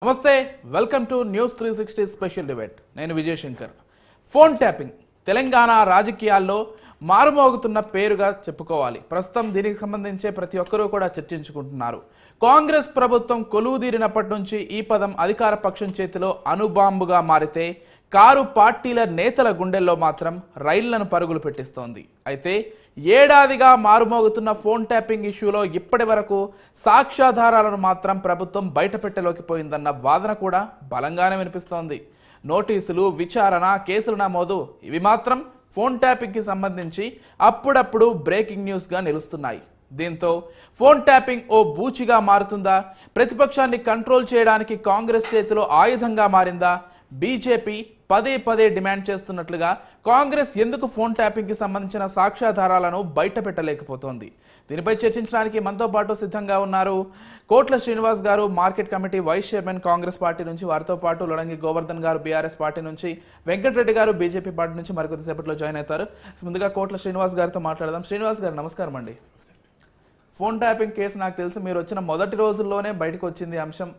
నమస్తే welcome to news 360 special debate నేను Vijay Shankar phone tapping Telangana రాజకీయాల్లో మారుమోగుతున్న పేరుగా చెప్పుకోవాలి ప్రస్తుతం దీనికి సంబంధించి ప్రతి ఒక్కరూ కూడా చర్చించుకుంటున్నారు కాంగ్రెస్ ప్రభుత్వం కొలువుదీరినప్పటి నుంచి ఈ పదం అధికార పక్షం చేతిలో అణుబాంబుగా మారితే కారు పార్టీల నేతల గుండెల్లో మాత్రం రైళ్లను పరుగులు పెట్టిస్తోంది అయితే ఏడాదిగా మారుమోగుతున్న ఫోన్ ట్యాపింగ్ ఇష్యూలో ఇప్పటి వరకు సాక్ష్యాధారాలను మాత్రం ప్రభుత్వం బయటపెట్టలోకి పోయిందన్న వాదన కూడా బలంగానే వినిపిస్తోంది నోటీసులు విచారణ కేసుల నమోదు ఇవి మాత్రం ఫోన్ ట్యాపింగ్కి సంబంధించి అప్పుడప్పుడు బ్రేకింగ్ న్యూస్గా నిలుస్తున్నాయి దీంతో ఫోన్ ట్యాపింగ్ ఓ బూచిగా మారుతుందా ప్రతిపక్షాన్ని కంట్రోల్ చేయడానికి కాంగ్రెస్ చేతిలో ఆయుధంగా మారిందా బీజేపీ పదే పదే డిమాండ్ చేస్తున్నట్లుగా కాంగ్రెస్ ఎందుకు ఫోన్ ట్యాపింగ్కి సంబంధించిన సాక్ష్యాధారాలను బయట పెట్టలేకపోతోంది దీనిపై చర్చించడానికి మనతో పాటు సిద్ధంగా ఉన్నారు కోట్ల శ్రీనివాస్ గారు market committee vice chairman Congress party నుంచి వారితో పాటు లొడంగి గోవర్ధన్ గారు బీఆర్ఎస్ పార్టీ నుంచి వెంకటరెడ్డి గారు బీజేపీ పార్టీ నుంచి మరికొద్దిసేపట్లో జాయిన్ అవుతారు ముందుగా కోట్ల శ్రీనివాస్ గారితో మాట్లాడదాం శ్రీనివాస్ గారు నమస్కారం అండి ఫోన్ ట్యాపింగ్ కేసు నాకు తెలిసి మీరు వచ్చిన మొదటి రోజుల్లోనే బయటకు వచ్చింది అంశం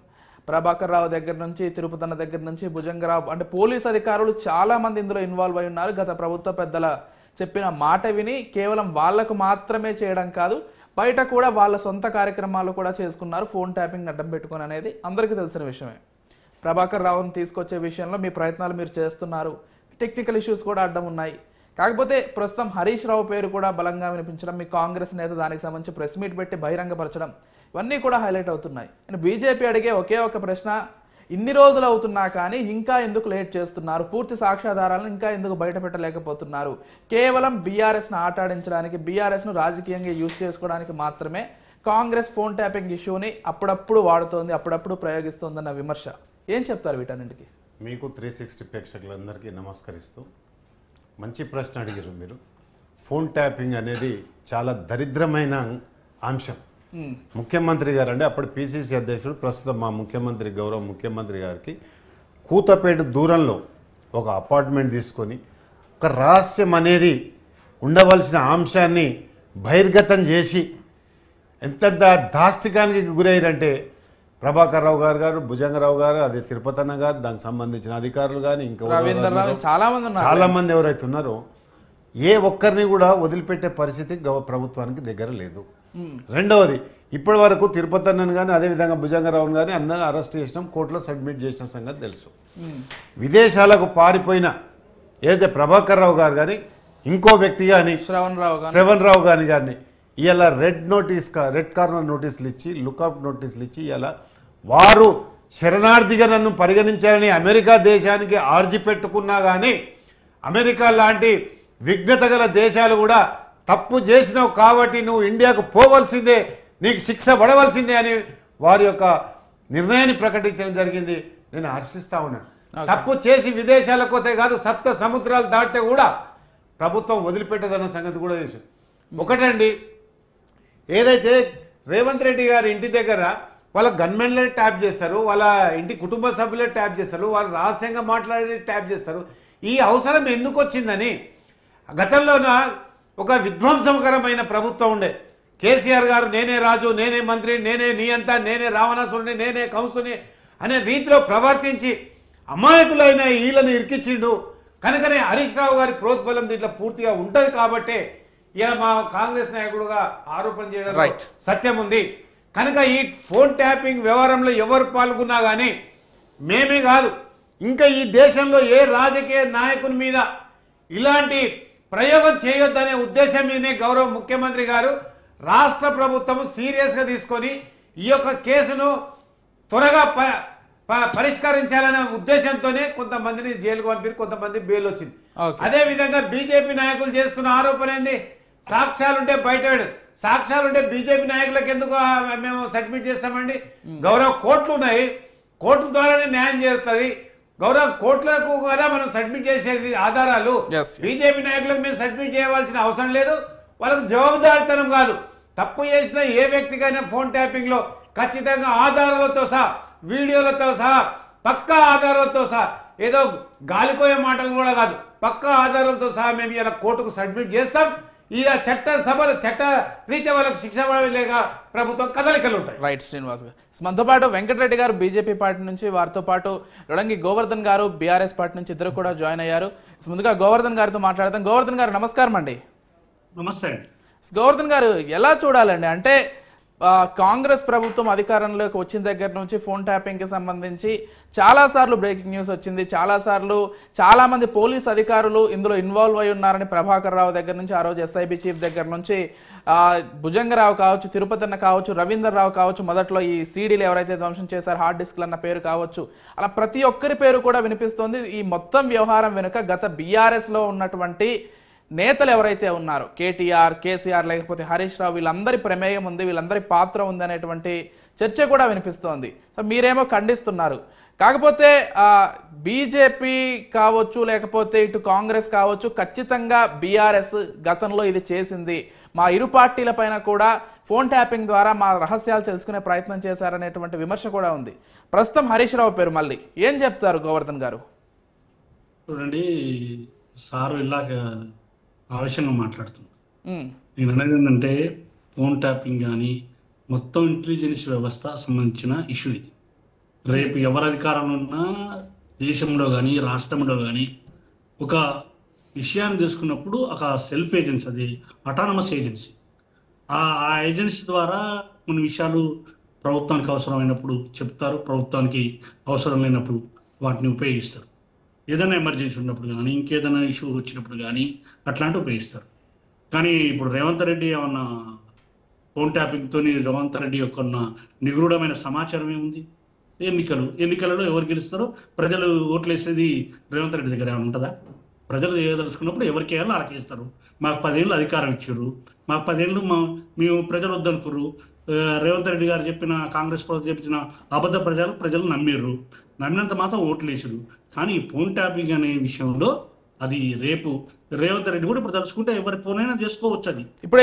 ప్రభాకర్ రావు దగ్గర నుంచి తిరుపతన్న దగ్గర నుంచి భుజంగరావు అంటే పోలీస్ అధికారులు చాలా మంది ఇందులో ఇన్వాల్వ్ అయి ఉన్నారు గత ప్రభుత్వ పెద్దల చెప్పిన మాట విని కేవలం వాళ్లకు మాత్రమే చేయడం కాదు బయట కూడా వాళ్ళ సొంత కార్యక్రమాలు కూడా చేసుకున్నారు ఫోన్ ట్యాపింగ్ అడ్డం పెట్టుకొని అనేది అందరికీ తెలిసిన విషయమే ప్రభాకర్ రావుని తీసుకొచ్చే విషయంలో మీ ప్రయత్నాలు మీరు చేస్తున్నారు టెక్నికల్ ఇష్యూస్ కూడా అడ్డం ఉన్నాయి కాకపోతే ప్రస్తుతం హరీష్ రావు పేరు కూడా బలంగా వినిపించడం మీ కాంగ్రెస్ నేత దానికి సంబంధించి ప్రెస్ మీట్ పెట్టి బహిరంగపరచడం ఇవన్నీ కూడా హైలైట్ అవుతున్నాయి బీజేపీ అడిగే ఒకే ఒక ప్రశ్న ఇన్ని రోజులు అవుతున్నా కానీ ఇంకా ఎందుకు లేట్ చేస్తున్నారు పూర్తి సాక్ష్యాధారాలను ఇంకా ఎందుకు బయట పెట్టలేకపోతున్నారు కేవలం బీఆర్ఎస్ను ఆటాడించడానికి బీఆర్ఎస్ను రాజకీయంగా యూజ్ చేసుకోవడానికి మాత్రమే కాంగ్రెస్ ఫోన్ ట్యాపింగ్ ఇష్యూని అప్పుడప్పుడు వాడుతోంది అప్పుడప్పుడు ప్రయోగిస్తోందన్న విమర్శ ఏం చెప్తారు వీటన్నింటికి మీకు 360 ప్రేక్షకులందరికీ నమస్కరిస్తూ మంచి ప్రశ్న అడిగారు మీరు ఫోన్ ట్యాపింగ్ అనేది చాలా దరిద్రమైన అంశం ముఖ్యమంత్రి గారు అంటే అప్పుడు పిసిసి అధ్యక్షుడు ప్రస్తుతం మా ముఖ్యమంత్రి గౌరవ ముఖ్యమంత్రి గారికి కూతపేట దూరంలో ఒక అపార్ట్మెంట్ తీసుకొని ఒక రహస్యం అనేది ఉండవలసిన అంశాన్ని బహిర్గతం చేసి ఎంత దాష్టికానికి గురయ్యారంటే ప్రభాకర్ రావు గారు భుజంగరావు గారు అదే తిరుపతన్న గారు దానికి సంబంధించిన అధికారులు కానీ ఇంకా చాలా మంది ఎవరైతే ఉన్నారో ఏ ఒక్కరిని కూడా వదిలిపెట్టే పరిస్థితి ప్రభుత్వానికి దగ్గర లేదు రెండవది ఇప్పటి వరకు తిరుపతన్నను కానీ అదేవిధంగా భుజంగరావును కానీ అందరిని అరెస్ట్ చేసినాం కోర్టులో సబ్మిట్ చేసిన సంగతి తెలుసు విదేశాలకు పారిపోయిన ఏదైతే ప్రభాకర్ రావు గారు కానీ ఇంకో వ్యక్తి కానీ శ్రవణ్ రావు కానీ ఇలా రెడ్ కార్నర్ నోటీసులు ఇచ్చి లుకౌట్ నోటీసులు ఇచ్చి ఇలా వారు శరణార్థిగా నన్ను పరిగణించాలని అమెరికా దేశానికి ఆర్జీ పెట్టుకున్నా కానీ అమెరికా లాంటి విఘ్నత గల దేశాలు కూడా తప్పు చేసినావు కాబట్టి నువ్వు ఇండియాకు పోవలసిందే నీకు శిక్ష పడవలసిందే అని వారి యొక్క నిర్ణయాన్ని ప్రకటించడం జరిగింది నేను హర్షిస్తా ఉన్నాను తప్పు చేసి విదేశాలకు పోతే కాదు సప్త సముద్రాలు దాటితే కూడా ప్రభుత్వం వదిలిపెట్టదన్న సంగతి కూడా చేసింది ఒకటండి ఏదైతే రేవంత్ రెడ్డి గారి ఇంటి దగ్గర వాళ్ళ గన్మెన్లే ట్యాప్ చేస్తారు వాళ్ళ ఇంటి కుటుంబ సభ్యులే ట్యాప్ చేస్తారు వాళ్ళు రహస్యంగా మాట్లాడి ట్యాప్ చేస్తారు ఈ అవసరం ఎందుకు వచ్చిందని గతంలోన ఒక విధ్వంసకరమైన ప్రభుత్వం ఉండే కేసీఆర్ గారు నేనే రాజు నేనే మంత్రి నేనే నియంత నేనే రావణాసురుని నేనే కంసుని అనే రీతిలో ప్రవర్తించి అమాయకులైన వీళ్ళని ఇరికిచ్చిండు కనుకనే హరీష్ రావు గారి ప్రోత్బలం దీంట్లో పూర్తిగా ఉంటుంది కాబట్టి ఇలా మా కాంగ్రెస్ నాయకుడుగా ఆరోపణ చేయడం సత్యం ఉంది కనుక ఈ ఫోన్ ట్యాపింగ్ వ్యవహారంలో ఎవరు పాల్గొన్నా కానీ మేమే కాదు ఇంకా ఈ దేశంలో ఏ రాజకీయ నాయకుని మీద ఇలాంటి ప్రయోగం చేయొద్దనే ఉద్దేశం మీదనే గౌరవ ముఖ్యమంత్రి గారు రాష్ట్ర ప్రభుత్వం సీరియస్గా తీసుకొని ఈ యొక్క కేసును త్వరగా పరిష్కరించాలనే ఉద్దేశంతోనే కొంతమందిని జైలుకు పంపి కొంతమంది బెయిల్ వచ్చింది అదేవిధంగా బీజేపీ నాయకులు చేస్తున్న ఆరోపణ ఏంది సాక్ష్యాలుంటే బయట సాక్ష్యాలుంటే బీజేపీ నాయకులకు ఎందుకు మేము సబ్మిట్ చేస్తామండి గౌరవ కోర్టులు ఉన్నాయి కోర్టు ద్వారానే న్యాయం చేస్తుంది గౌరవ కోర్టులకు కదా మనం సబ్మిట్ చేసేది ఆధారాలు బీజేపీ నాయకులకు మేము సబ్మిట్ చేయవలసిన అవసరం లేదు వాళ్ళకు జవాబుదారితనం కాదు తప్పు చేసిన ఏ వ్యక్తికైనా ఫోన్ ట్యాపింగ్ లో ఖచ్చితంగా ఆధారాలతో సహా వీడియోలతో సహా పక్కా ఆధారాలతో సహా ఏదో గాలిపోయే మాటలు కూడా కాదు పక్కా ఆధారాలతో సహా మేము ఇలా కోర్టుకు సబ్మిట్ చేస్తాం ఈ చట్ట రీత్యా వాళ్ళకు శిక్ష లేక ప్రభుత్వం కదలికలు ఉంటాయి. రైట్ శ్రీనివాస్ గారు. మనతో పాటు వెంకటరెడ్డి గారు బీజేపీ పార్టీ నుంచి, వారితో పాటు రొడంగి గోవర్ధన్ గారు బీఆర్ఎస్ పార్టీ నుంచి ఇద్దరు కూడా జాయిన్ అయ్యారు. ముందుగా గోవర్ధన్ గారితో మాట్లాడదాం. గోవర్ధన్ గారు నమస్కారం అండి. నమస్తే. గోవర్ధన్ గారు, ఎలా చూడాలండి అంటే కాంగ్రెస్ ప్రభుత్వం అధికారంలోకి వచ్చిన దగ్గర నుంచి ఫోన్ ట్యాపింగ్కి సంబంధించి చాలాసార్లు బ్రేకింగ్ న్యూస్ వచ్చింది, చాలాసార్లు చాలామంది పోలీస్ అధికారులు ఇందులో ఇన్వాల్వ్ అయి ఉన్నారని ప్రభాకర్ రావు దగ్గర నుంచి, ఆ రోజు ఎస్ఐబి చీఫ్ దగ్గర నుంచి భుజంగరావు కావచ్చు, తిరుపతి అన్న కావచ్చు, రవీందర్ రావు కావచ్చు, మొదట్లో ఈ సీడీలు ఎవరైతే ధ్వంసం చేశారో హార్డ్ డిస్క్లు అన్న పేరు కావచ్చు, అలా ప్రతి ఒక్కరి పేరు కూడా వినిపిస్తోంది. ఈ మొత్తం వ్యవహారం వెనుక గత బీఆర్ఎస్లో ఉన్నటువంటి నేతలు ఎవరైతే ఉన్నారో కేటీఆర్, కేసీఆర్, లేకపోతే హరీష్ రావు, వీళ్ళందరి ప్రమేయం ఉంది, వీళ్ళందరి పాత్ర ఉంది అనేటువంటి చర్చ కూడా వినిపిస్తోంది. సో మీరేమో ఖండిస్తున్నారు. కాకపోతే బీజేపీ కావచ్చు, లేకపోతే ఇటు కాంగ్రెస్ కావచ్చు, ఖచ్చితంగా బీఆర్ఎస్ గతంలో ఇది చేసింది, మా ఇరు పార్టీల పైన కూడా ఫోన్ ట్యాపింగ్ ద్వారా మా రహస్యాలు తెలుసుకునే ప్రయత్నం చేశారనేటువంటి విమర్శ కూడా ఉంది. ప్రస్తుతం హరీష్ రావు పేరు మళ్ళీ ఏం చెప్తారు గోవర్ధన్ గారు? చూడండి, సారు ఇలాగ ఆవేశంగా మాట్లాడుతుంది. నేను అనేది ఏంటంటే ఫోన్ ట్యాపింగ్ కానీ మొత్తం ఇంటెలిజెన్స్ వ్యవస్థ సంబంధించిన ఇష్యూ ఇది. రేపు ఎవరి అధికారంలో ఉన్నా దేశంలో కానీ రాష్ట్రంలో కానీ ఒక విషయాన్ని తెలుసుకున్నప్పుడు ఒక సెల్ఫ్ ఏజెన్సీ, అది అటానమస్ ఏజెన్సీ. ఆ ఏజెన్సీ ద్వారా కొన్ని విషయాలు ప్రభుత్వానికి అవసరమైనప్పుడు చెప్తారు, ప్రభుత్వానికి అవసరం లేనప్పుడు వాటిని ఉపయోగిస్తారు. ఏదైనా ఎమర్జెన్సీ ఉన్నప్పుడు కానీ, ఇంకేదైనా ఇష్యూ వచ్చినప్పుడు కానీ అట్లాంటివి ఉపయోగిస్తారు. కానీ ఇప్పుడు రేవంత్ రెడ్డి ఏమన్నా ఫోన్ ట్యాపింగ్తో రేవంత్ రెడ్డి యొక్క నిగూఢమైన సమాచారం ఏముంది? ఎన్నికలలో ఎవరు గెలుస్తారో ప్రజలు ఓట్లు వేసేది రేవంత్ రెడ్డి దగ్గర ఏమైనా ఉంటుందా? ప్రజలు ఏదలుచుకున్నప్పుడు ఎవరికి వేయాలో వాళ్ళకి వేస్తారు. మాకు 10 ఏళ్ళు అధికారం ఇచ్చారు, మాకు 10 ఏళ్ళు మేము ప్రజలు వద్దనుకురు. రేవంత్ రెడ్డి గారు చెప్పిన, కాంగ్రెస్ ప్రభుత్వం చెప్పిన అబద్ధ ప్రజలు నమ్మిర్రు, నమ్మినంత మాత్రం ఓట్లు వేసారు. కానీ ఈ ఫోన్ ట్యాపింగ్ అనే విషయంలో అది రేపు రేవంత్ రెడ్డి కూడా ఇప్పుడు తలుచుకుంటే ఎవరి ఫోన్ అయినా చేసుకోవచ్చు. అది ఇప్పుడు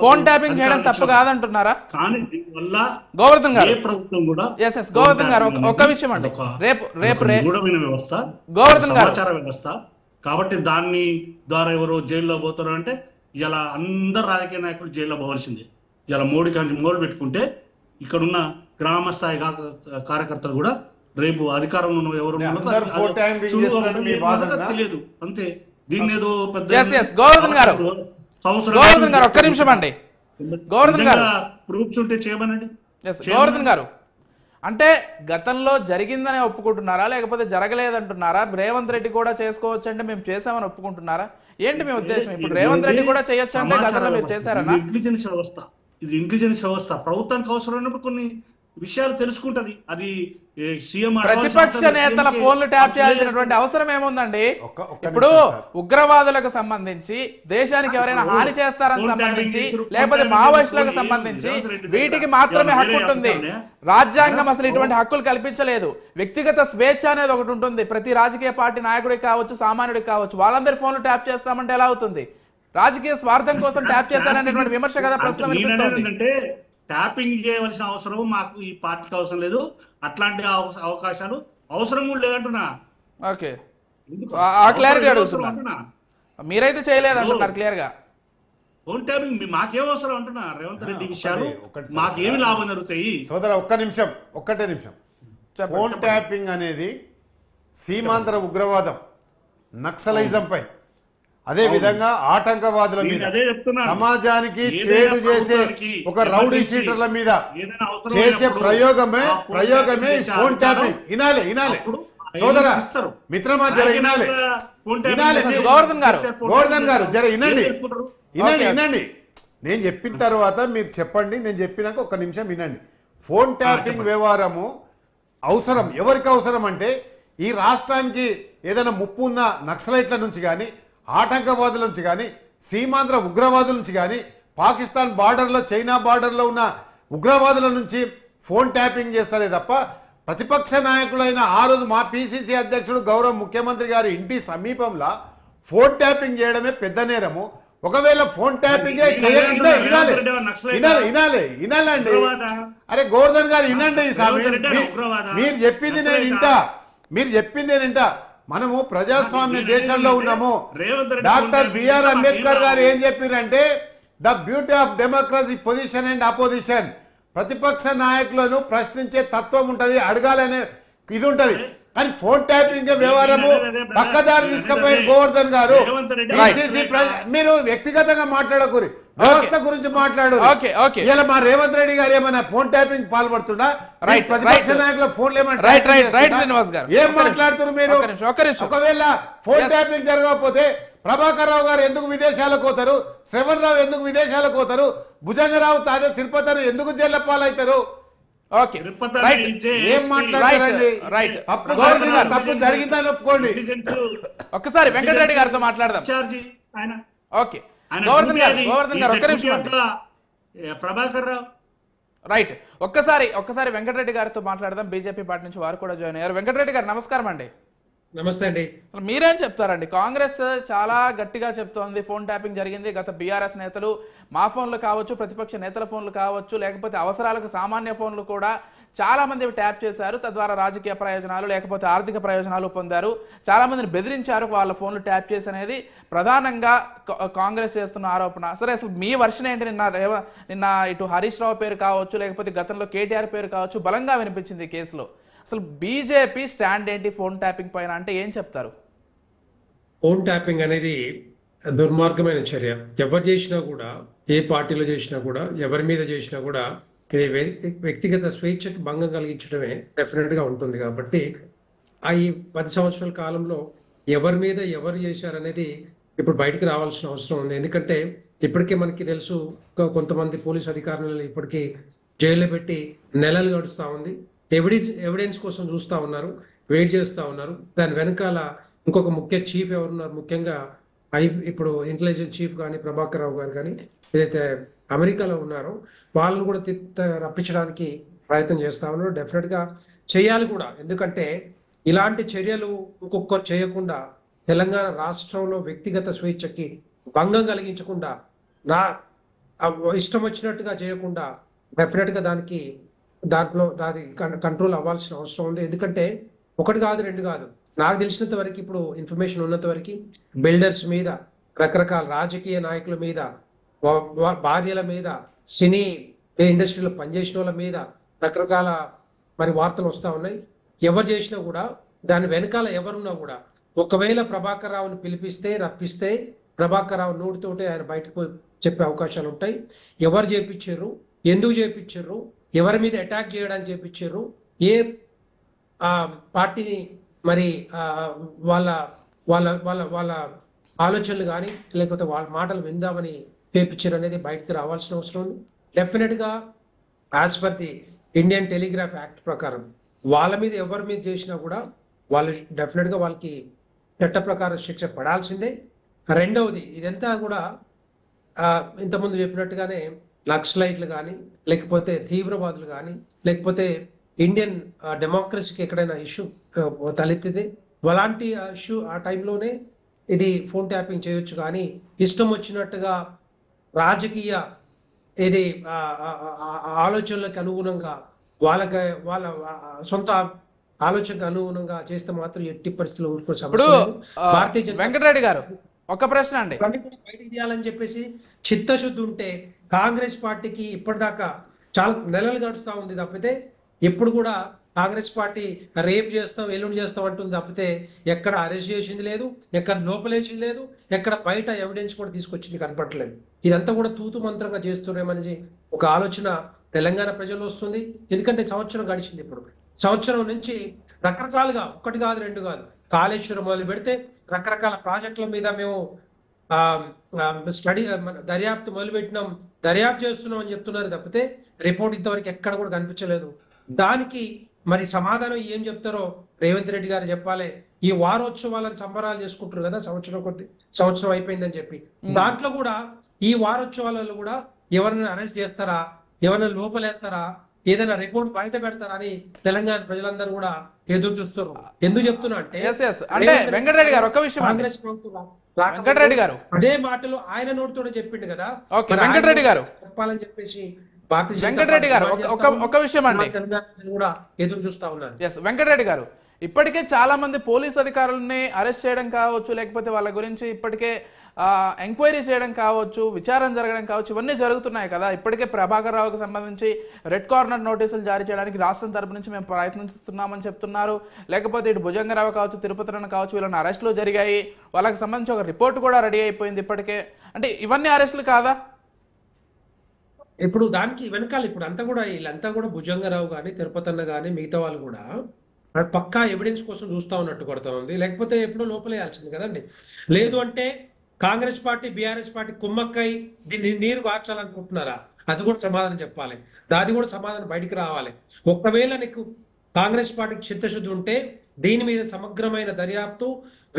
ఫోన్ ట్యాపింగ్ చేయడం తప్పు కాదంటున్నారా? కానీ దీనివల్ల గోవర్ధన్ గారు, ఏ ప్రభుత్వం కూడా గోవర్ధన్ గారు ఒక్క విషయం అండి, రేపు గూఢమైన వ్యవస్థ, గోవర్ధన్ గారు సమాచార వ్యవస్థ. కాబట్టి దాన్ని ద్వారా ఎవరు జైల్లో పోతారు అంటే ఇలా అందరు రాజకీయ నాయకులు జైల్లో పోవాల్సిందే. ఇలా మోడీ కానీ మోడీ పెట్టుకుంటే ఇక్కడున్న గ్రామ స్థాయి కార్యకర్తలు కూడా రేపు అధికారంలో ఎవరు తెలియదు అంతే. దీన్ని ఏదో పెద్ద గోవర్ధన్ గారు ఒక్క నిమిషం అండి. గోవర్ధన్ గారు ప్రూఫ్స్ ఉంటే చేయమనండి. గోవర్ధన్ గారు, అంటే గతంలో జరిగిందనే ఒప్పుకుంటున్నారా, లేకపోతే జరగలేదంటున్నారా? రేవంత్ రెడ్డి కూడా చేసుకోవచ్చు అంటే మేము చేసామని ఒప్పుకుంటున్నారా? ఏంటి మీ ఉద్దేశం? ఇప్పుడు రేవంత్ రెడ్డి కూడా చేయొచ్చు అంటే గతంలో మీరు చేశారన్నా? ఇంటెలిజెన్స్ వ్యవస్థ, ఇది ఇంటెలిజెన్స్ వ్యవస్థ. ప్రభుత్వానికి అవసరమైనప్పుడు కొన్ని విషయాలు తెలుసుకుంటది. అది సీఎం ప్రతిపక్ష నేతల ఫోన్లు ట్యాప్ చేయాల్సినటువంటి అవసరం ఏముందండి? ఇప్పుడు ఉగ్రవాదులకు సంబంధించి, దేశానికి ఎవరైనా హాని చేస్తారని సంబంధించి, లేకపోతే మావోయిస్టులకు సంబంధించి వీటికి మాత్రమే హక్కు ఉంటుంది. రాజ్యాంగం అసలు ఇటువంటి హక్కులు కల్పించలేదు. వ్యక్తిగత స్వేచ్ఛ అనేది ఒకటి ఉంటుంది. ప్రతి రాజకీయ పార్టీ నాయకుడికి కావచ్చు, సామాన్యుడికి కావచ్చు. వాళ్ళందరి ఫోన్లు ట్యాప్ చేస్తామంటే ఎలా అవుతుంది? రాజకీయ స్వార్థం కోసం ట్యాప్ చేశారనేటువంటి విమర్శ కదా ప్రస్తుతం వినిపిస్తుంది. ట్యాపింగ్ చేయవలసిన అవసరం మాకు ఈ పార్టీకి అవసరం లేదు, అట్లాంటి అవకాశాలు అవసరం కూడా లేదంటున్నా. ఓకే, ఆ క్లారిటీ అడుగుతున్నా. మీరైతే చేయలేదు అంటున్నారు క్లియర్ గా. ఫోన్ ట్యాపింగ్ మాకేం అవసరం అంటున్నా. రేవంత్ రెడ్డి విషయాలు మాకేమి లాభం జరుగుతాయి? సోదర ఒక్కటే నిమిషం. ఫోన్ ట్యాపింగ్ అనేది సీమాంతర ఉగ్రవాదం, నక్సలైజం పై, అదే విధంగా ఆటంకవాదుల మీద, సమాజానికి చేడు చేసే ఒక రౌడీ షీటర్ల మీద చేసే ప్రయోగమే ఫోన్ ట్యాపింగ్. వినాలి సోదర మిత్రమా, జర వినాలి. గోవర్ధన్ గారు జర వినండి. నేను చెప్పిన తర్వాత మీరు చెప్పండి, నేను చెప్పినాక ఒక నిమిషం వినండి. ఫోన్ ట్యాపింగ్ వ్యవహారము అవసరం. ఎవరికి అవసరం అంటే ఈ రాష్ట్రానికి ఏదైనా ముప్పు ఉన్న నక్సలైట్ల నుంచి కానీ, ఆటంకవాదుల నుంచి కానీ, సీమాంధ్ర ఉగ్రవాదుల నుంచి కానీ, పాకిస్తాన్ బార్డర్లో, చైనా బార్డర్లో ఉన్న ఉగ్రవాదుల నుంచి ఫోన్ ట్యాపింగ్ చేస్తారే తప్ప ప్రతిపక్ష నాయకులైన ఆ రోజు మా పిసిసి అధ్యక్షుడు గౌరవ ముఖ్యమంత్రి గారి ఇంటి సమీపంలో ఫోన్ ట్యాపింగ్ చేయడమే పెద్ద నేరము. ఒకవేళ ఫోన్ ట్యాపింగ్ వినాలండి. అరే గోవర్ధన్ గారు వినండి. మీరు చెప్పింది నేను వింటా. మనము ప్రజాస్వామ్య దేశంలో ఉన్నాము. Revanth Reddy doctor phone BR tapping Ambedkar చేస్తే గారు ఏం చెప్పారంటే the beauty of democracy position and opposition. ప్రతిపక్ష నాయకులను ప్రశ్నించే తత్వం ఉంటది, అడగాలనే ఇది ఉంటది. కానీ ఫోన్ ట్యాపింగ్ వ్యవహారము పక్కదారి తీసుకుపోయిన గోవర్ధన్ గారు మీరు వ్యక్తిగతంగా మాట్లాడకూరి, వ్యవస్థ గురించి మాట్లాడు. ఇలా మా రేవంత్ రెడ్డి గారు ఏమైనా ఫోన్ ట్యాపింగ్ పాల్పడుతున్నా? ప్రతిపక్ష నాయకుల ఫోన్లు ఏం మాట్లాడుతున్నారు మీరు? ఒకవేళ ఫోన్ ట్యాపింగ్ జరగకపోతే ప్రభాకర్ రావు గారు ఎందుకు విదేశాలకు పోతారు? శ్రవణ్ రావు ఎందుకు విదేశాలకు పోతారు? భుజంగరావు తాజా తిరుపతి ఎందుకు జైళ్ళ పాలవుతారు? ఏం మాట్లాడారండి? తప్పు జరిగిందని ఒప్పుకోండి. ఒక్కసారి వెంకటరెడ్డి గారితో మాట్లాడదాం. ఓకే గోవర్ధన్ గారు ఒక్క నిమిషం. ప్రభాకర్ రావు రైట్, ఒక్కసారి వెంకటరెడ్డి గారితో మాట్లాడదాం. బీజేపీ పార్టీ నుంచి వారు కూడా జాయిన్ అయ్యారు. వెంకటరెడ్డి గారు నమస్కారం అండి. నమస్తే అండి. మీరేం చెప్తారండి? కాంగ్రెస్ చాలా గట్టిగా చెప్తోంది ఫోన్ ట్యాపింగ్ జరిగింది. గత బీఆర్ఎస్ నేతలు మా ఫోన్లు కావచ్చు, ప్రతిపక్ష నేతల ఫోన్లు కావచ్చు, లేకపోతే అవసరాలకు సామాన్య ఫోన్లు కూడా చాలా మంది ట్యాప్ చేశారు. తద్వారా రాజకీయ ప్రయోజనాలు లేకపోతే ఆర్థిక ప్రయోజనాలు పొందారు. చాలా మందిని బెదిరించారు వాళ్ళ ఫోన్లు ట్యాప్ చేసి అనేది ప్రధానంగా కాంగ్రెస్ చేస్తున్న ఆరోపణ. సరే, అసలు మీ వర్షన్ ఏంటి? నిన్న ఇటు హరీష్ రావు పేరు కావచ్చు, లేకపోతే గతంలో కేటీఆర్ పేరు కావచ్చు బలంగా వినిపించింది ఈ కేసులో. అసలు బీజేపీ స్టాండ్ ఏంటి ఫోన్ ట్యాపింగ్ పైన అంటే ఏం చెప్తారు? ఫోన్ ట్యాపింగ్ అనేది దుర్మార్గమైన చర్య. ఎవరు చేసినా కూడా, ఏ పార్టీలో చేసినా కూడా, ఎవరి మీద చేసినా కూడా ఇది వ్యక్తిగత స్వేచ్ఛకి భంగం కలిగించడమే డెఫినెట్ గా ఉంటుంది. కాబట్టి ఈ 10 సంవత్సరాల కాలంలో ఎవరి మీద ఎవరు చేశారనేది ఇప్పుడు బయటికి రావాల్సిన అవసరం ఉంది. ఎందుకంటే ఇప్పటికే మనకి తెలుసు, కొంతమంది పోలీసు అధికారులను ఇప్పటికీ జైల్లో పెట్టి నెలలు గడుస్తూ ఉంది. ఎవిడెన్స్ కోసం చూస్తూ ఉన్నారు, వెయిట్ చేస్తూ ఉన్నారు. దాని వెనకాల ఇంకొక ముఖ్య చీఫ్ ఎవరున్నారు, ముఖ్యంగా ఇప్పుడు ఇంటెలిజెన్స్ చీఫ్ కానీ ప్రభాకర్ రావు గారు కానీ ఏదైతే అమెరికాలో ఉన్నారో వాళ్ళని కూడా రప్పించడానికి ప్రయత్నం చేస్తా ఉన్నారు. డెఫినెట్ గా చేయాలి కూడా. ఎందుకంటే ఇలాంటి చర్యలు ఇంకొకరు చేయకుండా, తెలంగాణ రాష్ట్రంలో వ్యక్తిగత స్వేచ్ఛకి భంగం కలిగించకుండా, నా ఇష్టం వచ్చినట్టుగా చేయకుండా డెఫినెట్ గా దాంట్లో దాని కంట్రోల్ అవ్వాల్సిన అవసరం ఉంది. ఎందుకంటే ఒకటి కాదు, రెండు కాదు, నాకు తెలిసినంత వరకు, ఇప్పుడు ఇన్ఫర్మేషన్ ఉన్నంత వరకు బిల్డర్స్ మీద, రకరకాల రాజకీయ నాయకుల మీద, భార్యల మీద, సినీ ఇండస్ట్రీలో పనిచేసిన వాళ్ళ మీద రకరకాల వార్తలు వస్తూ ఉన్నాయి. ఎవరు చేసినా కూడా దాని వెనకాల ఎవరున్నా కూడా, ఒకవేళ ప్రభాకర్ రావుని రప్పిస్తే ప్రభాకర్ రావు నోటితోటే ఆయన బయటకు చెప్పే అవకాశాలు ఉంటాయి. ఎవరు చేపించారు, ఎందుకు చేపించారు, ఎవరి మీద అటాక్ చేయడానికి చేపించారు, ఏ పార్టీని వాళ్ళ వాళ్ళ వాళ్ళ వాళ్ళ ఆలోచనలు కానీ లేకపోతే వాళ్ళ మాటలు విందామని చేపించారు అనేది బయటకు రావాల్సిన అవసరం ఉంది. డెఫినెట్గా as per the Indian telegraph act ప్రకారం వాళ్ళ మీద ఎవరి మీద చేసినా కూడా వాళ్ళు డెఫినెట్గా వాళ్ళకి చట్ట ప్రకారం శిక్ష పడాల్సిందే. రెండవది, ఇదంతా కూడా ఇంతకుముందు చెప్పినట్టుగానే నక్సలైట్లు కానీ, లేకపోతే తీవ్రవాదులు కానీ, లేకపోతే ఇండియన్ డెమోక్రసీకి ఎక్కడైనా ఇష్యూ తలెత్తితే అలాంటి ఇష్యూ ఆ టైంలోనే ఇది ఫోన్ ట్యాపింగ్ చేయొచ్చు. కానీ ఇష్టం వచ్చినట్టుగా రాజకీయ ఇది ఆలోచనలకు అనుగుణంగా, వాళ్ళ సొంత ఆలోచనకు అనుగుణంగా చేస్తే మాత్రం ఎట్టి పరిస్థితుల్లో ఊరుకోవచ్చు. వెంకటరెడ్డి గారు ఒక ప్రశ్న అండి, బయటికి తీయాలని చెప్పేసి చిత్తశుద్ధి ఉంటే కాంగ్రెస్ పార్టీకి ఇప్పటిదాకా చాలా నెలలు గడుస్తూ ఉంది తప్పితే ఎప్పుడు కూడా కాంగ్రెస్ పార్టీ రేప్ చేస్తాం, ఎల్లుండి చేస్తాం అంటుంది తప్పితే ఎక్కడ అరెస్ట్ చేసింది లేదు, ఎక్కడ లోపలేసింది లేదు, ఎక్కడ బయట ఎవిడెన్స్ కూడా తీసుకొచ్చింది కనపడలేదు. ఇదంతా కూడా తూతు మంత్రంగా చేస్తున్నామని ఒక ఆలోచన తెలంగాణ ప్రజల్లో వస్తుంది. ఎందుకంటే సంవత్సరం గడిచింది. ఇప్పుడు సంవత్సరం నుంచి రకరకాలుగా, ఒకటి కాదు రెండు కాదు, కాళేశ్వరం మొదలు పెడితే రకరకాల ప్రాజెక్టుల మీద మేము దర్యాప్తు మొదలుపెట్టినాం, దర్యాప్తు చేస్తున్నాం అని చెప్తున్నారు తప్పితే రిపోర్ట్ ఇంతవరకు ఎక్కడ కూడా కనిపించలేదు. దానికి సమాధానం ఏం చెప్తారో రేవంత్ రెడ్డి గారు చెప్పాలి. ఈ వారోత్సవాలను సంబరాలు చేసుకుంటారు కదా, సంవత్సరం అయిపోయిందని చెప్పి, దాంట్లో కూడా ఈ వారోత్సవాలలో కూడా ఎవరైనా అరెస్ట్ చేస్తారా, ఎవరైనా లోపలేస్తారా, ఏదైనా రిపోర్ట్ బయట పెడతారా అని తెలంగాణ ప్రజలందరూ కూడా ఎదురు చూస్తారు. ఎందుకు చెప్తున్నా అంటే వెంకటరెడ్డి గారు ఒక విషయం, కాంగ్రెస్ ప్రభుత్వం వెంకటరెడ్డి గారు అదే మాటలు ఆయన నోటితోనే చెప్పిండు కదా. వెంకటరెడ్డి గారు చెప్పాలని చెప్పేసి వెంకటరెడ్డి గారు ఒక విషయం అండి, తెలంగాణ కూడా ఎదురు చూస్తా ఉన్నారు. వెంకటరెడ్డి గారు ఇప్పటికే చాలా మంది పోలీస్ అధికారులని అరెస్ట్ చేయడం కావచ్చు, లేకపోతే వాళ్ళ గురించి ఇప్పటికే ఎంక్వైరీ చేయడం కావచ్చు, విచారణ జరగడం కావచ్చు, ఇవన్నీ జరుగుతున్నాయి కదా. ఇప్పటికే ప్రభాకర్ రావుకి సంబంధించి రెడ్ కార్నర్ నోటీసులు జారీ చేయడానికి రాష్ట్రం తరపు నుంచి మేము ప్రయత్నిస్తున్నామని చెప్తున్నారు. లేకపోతే ఇటు భుజంగరావు కావచ్చు, తిరుపతిలో కావచ్చు, వీళ్ళని అరెస్టులు జరిగాయి, వాళ్ళకి సంబంధించి ఒక రిపోర్ట్ కూడా రెడీ అయిపోయింది ఇప్పటికే. అంటే ఇవన్నీ అరెస్టులు కాదా? ఇప్పుడు దానికి వెనకాల ఇప్పుడు అంతా కూడా వీళ్ళంతా కూడా భుజంగరావు కానీ తిరుపతి అన్న కానీ మిగతా వాళ్ళు కూడా పక్కా ఎవిడెన్స్ కోసం చూస్తా ఉన్నట్టు కొడతా ఉంది. లేకపోతే ఎప్పుడో లోపలేయాల్సింది కదండి. లేదు అంటే కాంగ్రెస్ పార్టీ బీఆర్ఎస్ పార్టీ కుమ్మక్కై దీన్ని నీరు మార్చాలనుకుంటున్నారా? అది కూడా సమాధానం చెప్పాలి. దాది కూడా సమాధానం బయటికి రావాలి. ఒకవేళ నీకు కాంగ్రెస్ పార్టీకి చిత్తశుద్ధి ఉంటే దీని మీద సమగ్రమైన దర్యాప్తు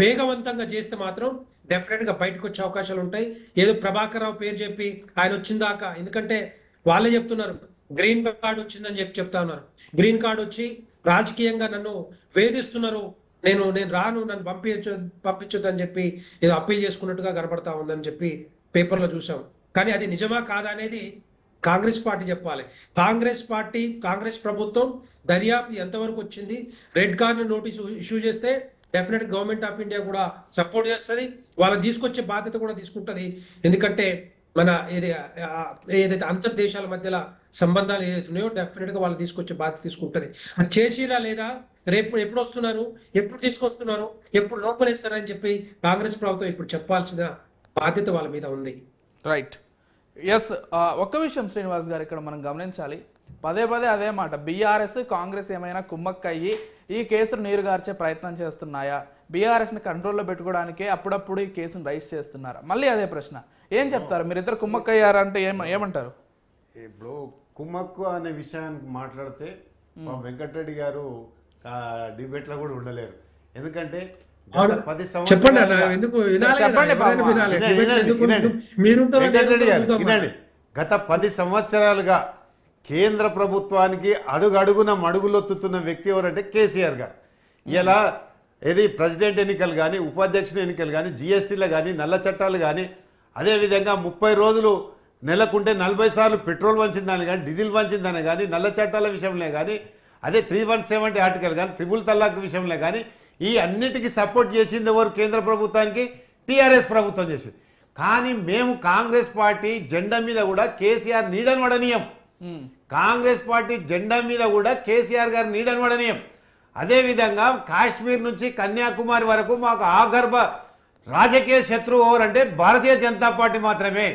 వేగవంతంగా చేస్తే మాత్రం డెఫినెట్ గా బయటకు వచ్చే అవకాశాలు ఉంటాయి. ఏదో ప్రభాకర్ రావు పేరు చెప్పి ఆయన వచ్చిందాకా, ఎందుకంటే వాళ్ళే చెప్తున్నారు గ్రీన్ కార్డు వచ్చిందని చెప్తా ఉన్నారు. గ్రీన్ కార్డు వచ్చి రాజకీయంగా నన్ను వేధిస్తున్నారు, నేను రాను, నన్ను పంపించొద్దు అని చెప్పి ఏదో అప్పీల్ చేసుకున్నట్టుగా కనబడతా ఉందని చెప్పి పేపర్లో చూసాం. కానీ అది నిజమా కాదా అనేది కాంగ్రెస్ పార్టీ చెప్పాలి. కాంగ్రెస్ ప్రభుత్వం దర్యాప్తు ఎంతవరకు వచ్చింది, రెడ్ కార్నర్ నోటీసు ఇష్యూ చేస్తే డెఫినెట్ గవర్నమెంట్ ఆఫ్ ఇండియా కూడా సపోర్ట్ చేస్తుంది, వాళ్ళని తీసుకొచ్చే బాధ్యత కూడా తీసుకుంటుంది. ఎందుకంటే మన ఏదైతే అంతర్దేశాల మధ్యలో సంబంధాలు ఏదైతే ఉన్నాయో డెఫినెట్ గా వాళ్ళు తీసుకొచ్చే బాధ్యత తీసుకుంటుంది. అది చేసిరా లేదా, రేపు ఎప్పుడు వస్తున్నారు, ఎప్పుడు తీసుకొస్తున్నారు, ఎప్పుడు లోపలేస్తారని చెప్పి కాంగ్రెస్ ప్రభుత్వం ఇప్పుడు చెప్పాల్సిన బాధ్యత వాళ్ళ మీద ఉంది. రైట్. ఎస్, ఒక్క విషయం శ్రీనివాస్ గారు ఇక్కడ మనం గమనించాలి. పదే పదే అదే మాట, బీఆర్ఎస్ కాంగ్రెస్ ఏమైనా కుమ్మక్కయ్యి ఈ కేసును నీరుగార్చే ప్రయత్నం చేస్తున్నాయా, బీఆర్ఎస్ని కంట్రోల్లో పెట్టుకోవడానికే అప్పుడప్పుడు ఈ కేసును రైజ్ చేస్తున్నారా? మళ్ళీ అదే ప్రశ్న. ఏం చెప్తారు మీరిద్దరు కుమ్మక్కయ్యారంటే ఏమంటారు? ఇప్పుడు కుమ్మక్కు అనే విషయానికి మాట్లాడితే వెంకటరెడ్డి గారు డిబేట్లో కూడా ఉండలేరు. ఎందుకంటే చెప్పండి గత 10 సంవత్సరాలుగా కేంద్ర ప్రభుత్వానికి అడుగడుగున మడుగులొత్తుతున్న వ్యక్తి ఎవరంటే కేసీఆర్ గారు. ఇలా ఏది ప్రెసిడెంట్ ఎన్నికలు కానీ, ఉపాధ్యక్షుని ఎన్నికలు కానీ, జిఎస్టీలు కానీ, నల్ల చట్టాలు కానీ, అదేవిధంగా 30 రోజులు నెలకుంటే 40 సార్లు పెట్రోల్ వంచిందని కానీ, డీజిల్ వంచిందని కానీ, నల్ల చట్టాల విషయంలో కానీ, అదే 317 ఆర్టికల్ కానీ, ట్రిపుల్ తలాక్ విషయంలో కానీ, ఈ అన్నిటికీ సపోర్ట్ చేసింది ఎవరు? కేంద్ర ప్రభుత్వానికి టీఆర్ఎస్ ప్రభుత్వం చేసింది. కానీ మేము కాంగ్రెస్ పార్టీ జెండా మీద కూడా కేసీఆర్ నీడని వడనీయం. కాంగ్రెస్ పార్టీ జెండా మీద కూడా కేసీఆర్ గారు నీడని వడనీయం. అదేవిధంగా కాశ్మీర్ నుంచి కన్యాకుమారి వరకు మాకు ఆగర్భ రాజకీయ శత్రువు ఎవరంటే భారతీయ జనతా పార్టీ మాత్రమే.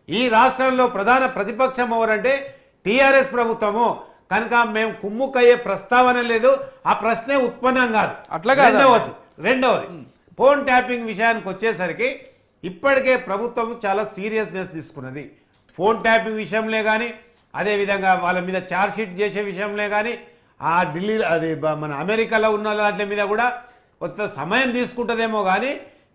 ఈ రాష్ట్రంలో ప్రధాన ప్రతిపక్షం ఎవరంటే టీఆర్ఎస్ ప్రభుత్వము. కనుక మేము కుమ్ముకయ్యే ప్రస్తావన లేదు, ఆ ప్రశ్నే ఉత్పన్నం కాదు. రెండవది ఫోన్ ట్యాపింగ్ విషయానికి వచ్చేసరికి ఇప్పటికే ప్రభుత్వం చాలా సీరియస్నెస్ తీసుకున్నది. ఫోన్ ట్యాపింగ్ విషయంలో కానీ, అదేవిధంగా వాళ్ళ మీద ఛార్జ్షీట్ చేసే విషయంలో కానీ, ఆ ఢిల్లీ అది మన అమెరికాలో ఉన్న వాటి మీద కూడా కొంత సమయం తీసుకుంటుందేమో కానీ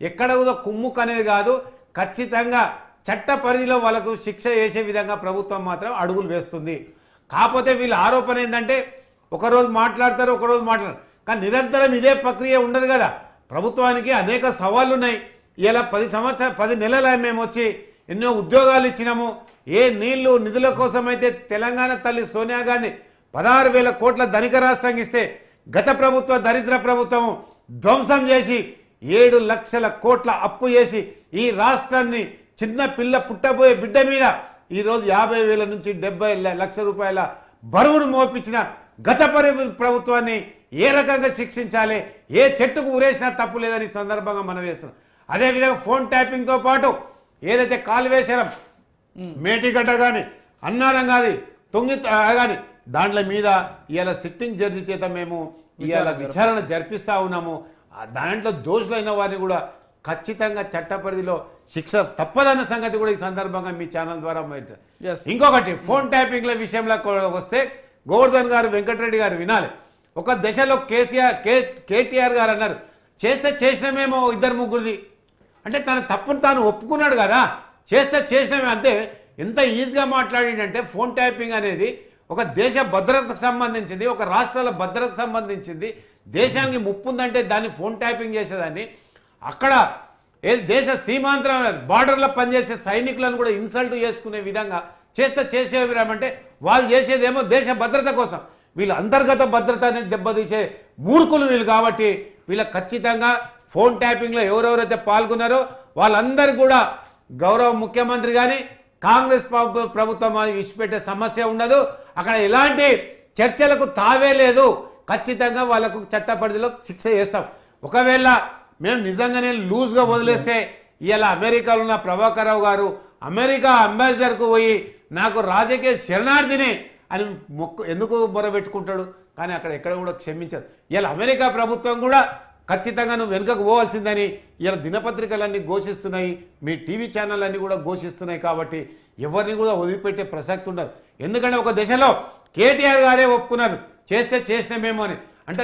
ఎక్కడ కూడా కుమ్ముక్ అనేది కాదు. ఖచ్చితంగా చట్ట పరిధిలో వాళ్ళకు శిక్ష చేసే విధంగా ప్రభుత్వం మాత్రం అడుగులు వేస్తుంది. కాకపోతే వీళ్ళ ఆరోపణ ఏంటంటే ఒకరోజు మాట్లాడతారు, ఒకరోజు మాట్లాడరు, కానీ నిరంతరం ఇదే ప్రక్రియ ఉండదు కదా. ప్రభుత్వానికి అనేక సవాళ్ళు ఉన్నాయి. ఇలా 10 నెలల మేము వచ్చి ఎన్నో ఉద్యోగాలు ఇచ్చినాము. ఏ నిధుల కోసం అయితే తెలంగాణ తల్లి సోనియా గాంధీ 16,000 కోట్ల ధనిక రాష్ట్రం ఇస్తే గత ప్రభుత్వ దరిద్ర ప్రభుత్వం ధ్వంసం చేసి 7 లక్షల కోట్ల అప్పు చేసి ఈ రాష్ట్రాన్ని చిన్న పిల్ల పుట్టబోయే బిడ్డ మీద ఈరోజు 50,000 నుంచి 70 లక్షల రూపాయల బరువును మోపించిన గత ప్రభుత్వాన్ని ఏ రకంగా శిక్షించాలి, ఏ చెట్టుకు ఊరేసినా తప్పు లేదని సందర్భంగా మనం వేస్తున్నాం. అదేవిధంగా ఫోన్ ట్యాపింగ్తో పాటు ఏదైతే కాళేశ్వరం, మేటిగడ్డ కానీ, అన్నారం కానీ, తొంగి కానీ దాంట్ల మీద ఇవాళ సిట్టింగ్ జడ్జి చేత మేము ఇవాళ విచారణ జరిపిస్తా ఉన్నాము. దాంట్లో దోషులైన వారిని కూడా ఖచ్చితంగా చట్ట పరిధిలో శిక్ష తప్పదన్న సంగతి కూడా ఈ సందర్భంగా మీ ఛానల్ ద్వారా. ఇంకొకటి ఫోన్ ట్యాపింగ్ల విషయంలో వస్తే గోవర్ధన్ గారు, వెంకటరెడ్డి గారు వినాలి. ఒక దశలో కేటీఆర్ గారు అన్నారు చేస్తే చేసినమేమో 2-3 అంటే తన తప్పును తాను ఒప్పుకున్నాడు కదా, చేస్తే చేసినమే. అంతే ఎంత ఈజీగా మాట్లాడిందంటే ఫోన్ ట్యాపింగ్ అనేది ఒక దేశ భద్రతకు సంబంధించింది, ఒక రాష్ట్రాల భద్రతకు సంబంధించింది. దేశానికి ముప్పు ఉందంటే దాన్ని ఫోన్ ట్యాపింగ్ చేసేదాన్ని. అక్కడ దేశ సీమాంతర బార్డర్లో పనిచేసే సైనికులను కూడా ఇన్సల్ట్ చేసుకునే విధంగా చేసేవిరామంటే వాళ్ళు చేసేదేమో దేశ భద్రత కోసం. వీళ్ళు అంతర్గత భద్రత అనేది దెబ్బతీసే మూర్ఖులు వీళ్ళు కాబట్టి వీళ్ళకి ఖచ్చితంగా ఫోన్ ట్యాపింగ్లో ఎవరెవరైతే పాల్గొన్నారో వాళ్ళందరూ కూడా గౌరవ ముఖ్యమంత్రి కానీ కాంగ్రెస్ ప్రభుత్వం విడిచిపెట్టే సమస్య ఉండదు. అక్కడ ఎలాంటి చర్చలకు తావే లేదు. ఖచ్చితంగా వాళ్ళకు చట్ట పరిధిలో శిక్ష చేస్తాం. ఒకవేళ మేము నిజంగానే లూజ్గా వదిలేస్తే ఇలా అమెరికాలో ఉన్న ప్రభాకర్ రావు గారు అమెరికా అంబాసిడర్కు పోయి నాకు రాజకీయ శరణార్థిని అని ఎందుకు మొరబెట్టుకుంటాడు? కానీ అక్కడ ఎక్కడ కూడా క్షమించదు. ఇలా అమెరికా ప్రభుత్వం కూడా ఖచ్చితంగా నువ్వు వెనుకకు పోవాల్సిందని ఇలా దినపత్రికలన్నీ ఘోషిస్తున్నాయి, మీ టీవీ ఛానల్ అన్నీ కూడా ఘోషిస్తున్నాయి. కాబట్టి ఎవరిని కూడా వదిలిపెట్టే ప్రసక్తి ఉండదు. ఎందుకంటే ఒక దశలో కేటీఆర్ గారే ఒప్పుకున్నారు చేస్తే చేసినామేమో అని. అంటే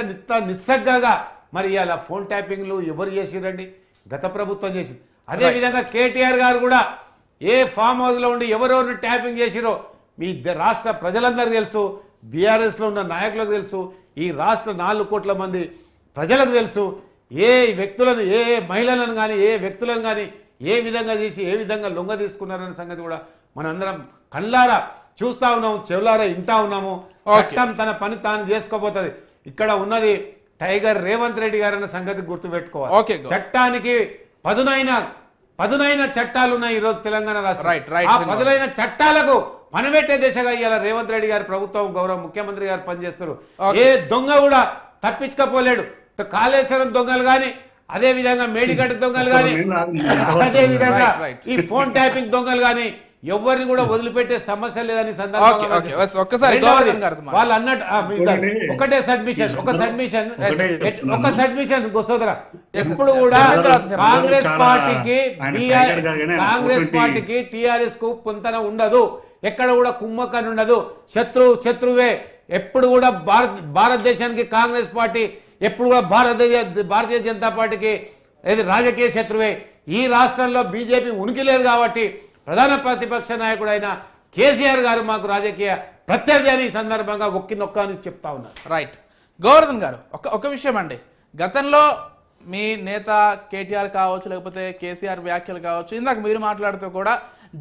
నిస్సగ్గాగా మరి ఇలా ఫోన్ ట్యాపింగ్లు ఎవరు చేసిరండి? గత ప్రభుత్వం చేసింది. అదేవిధంగా కేటీఆర్ గారు కూడా ఏ ఫామ్ హౌస్లో ఉండి ఎవరెవరిని ట్యాపింగ్ చేసిరో మీ రాష్ట్ర ప్రజలందరికీ తెలుసు, బీఆర్ఎస్లో ఉన్న నాయకులకు తెలుసు, ఈ రాష్ట్ర 4 కోట్ల మంది ప్రజలకు తెలుసు. ఏ వ్యక్తులను ఏ మహిళలను కానీ ఏ వ్యక్తులను కానీ ఏ విధంగా చేసి ఏ విధంగా లొంగ తీసుకున్నారనే సంగతి కూడా మనందరం కళ్ళారా చూస్తూ ఉన్నాము, చెవులారా వింటా ఉన్నాము. చట్టం తన పని తాను చేసుకోబోతుంది. ఇక్కడ ఉన్నది టైగర్ రేవంత్ రెడ్డి గారు అన్న సంగతి గుర్తుపెట్టుకోవాలి. చట్టానికి పదునైన చట్టాలు ఉన్నాయి ఈరోజు తెలంగాణ రాష్ట్రం. ఆ పదునైన చట్టాలకు పనిపెట్టే దిశగా ఇవాళ రేవంత్ రెడ్డి గారి ప్రభుత్వం గౌరవ ముఖ్యమంత్రి గారు పనిచేస్తారు. ఏ దొంగ కూడా తప్పించుకపోలేడు. కాళేశ్వరం దొంగలు కానీ, అదే విధంగా మేడిగడ్డ దొంగలు కానీ, అదే విధంగా ఈ ఫోన్ ట్యాపింగ్ దొంగలు కానీ ఎవరిని కూడా వదిలిపెట్టే సమస్య లేదని వాళ్ళు అన్నట్టు ఒకటే సబ్మిషన్ సోదరా. ఎప్పుడు కూడా కాంగ్రెస్ పార్టీకి టిఆర్ఎస్ కు పొంతన ఉండదు. ఎక్కడ కూడా కుమ్మకని ఉండదు. శత్రువే. ఎప్పుడు కూడా భారతదేశానికి కాంగ్రెస్ పార్టీ ఎప్పుడు కూడా భారతీయ జనతా పార్టీకి రాజకీయ శత్రువే. ఈ రాష్ట్రంలో బీజేపీ ఉనికి లేదు కాబట్టి ప్రధాన ప్రతిపక్ష నాయకుడు అయిన కేసీఆర్ గారు మాకు రాజకీయ ప్రత్యర్థి అని ఈ సందర్భంగా నొక్కని చెప్తా ఉన్నారు. రైట్. గోవర్ధన్ గారు ఒక విషయం అండి, గతంలో మీ నేత కేటీఆర్ కావచ్చు, లేకపోతే కేసీఆర్ వ్యాఖ్యలు కావచ్చు, ఇందాక మీరు మాట్లాడుతూ కూడా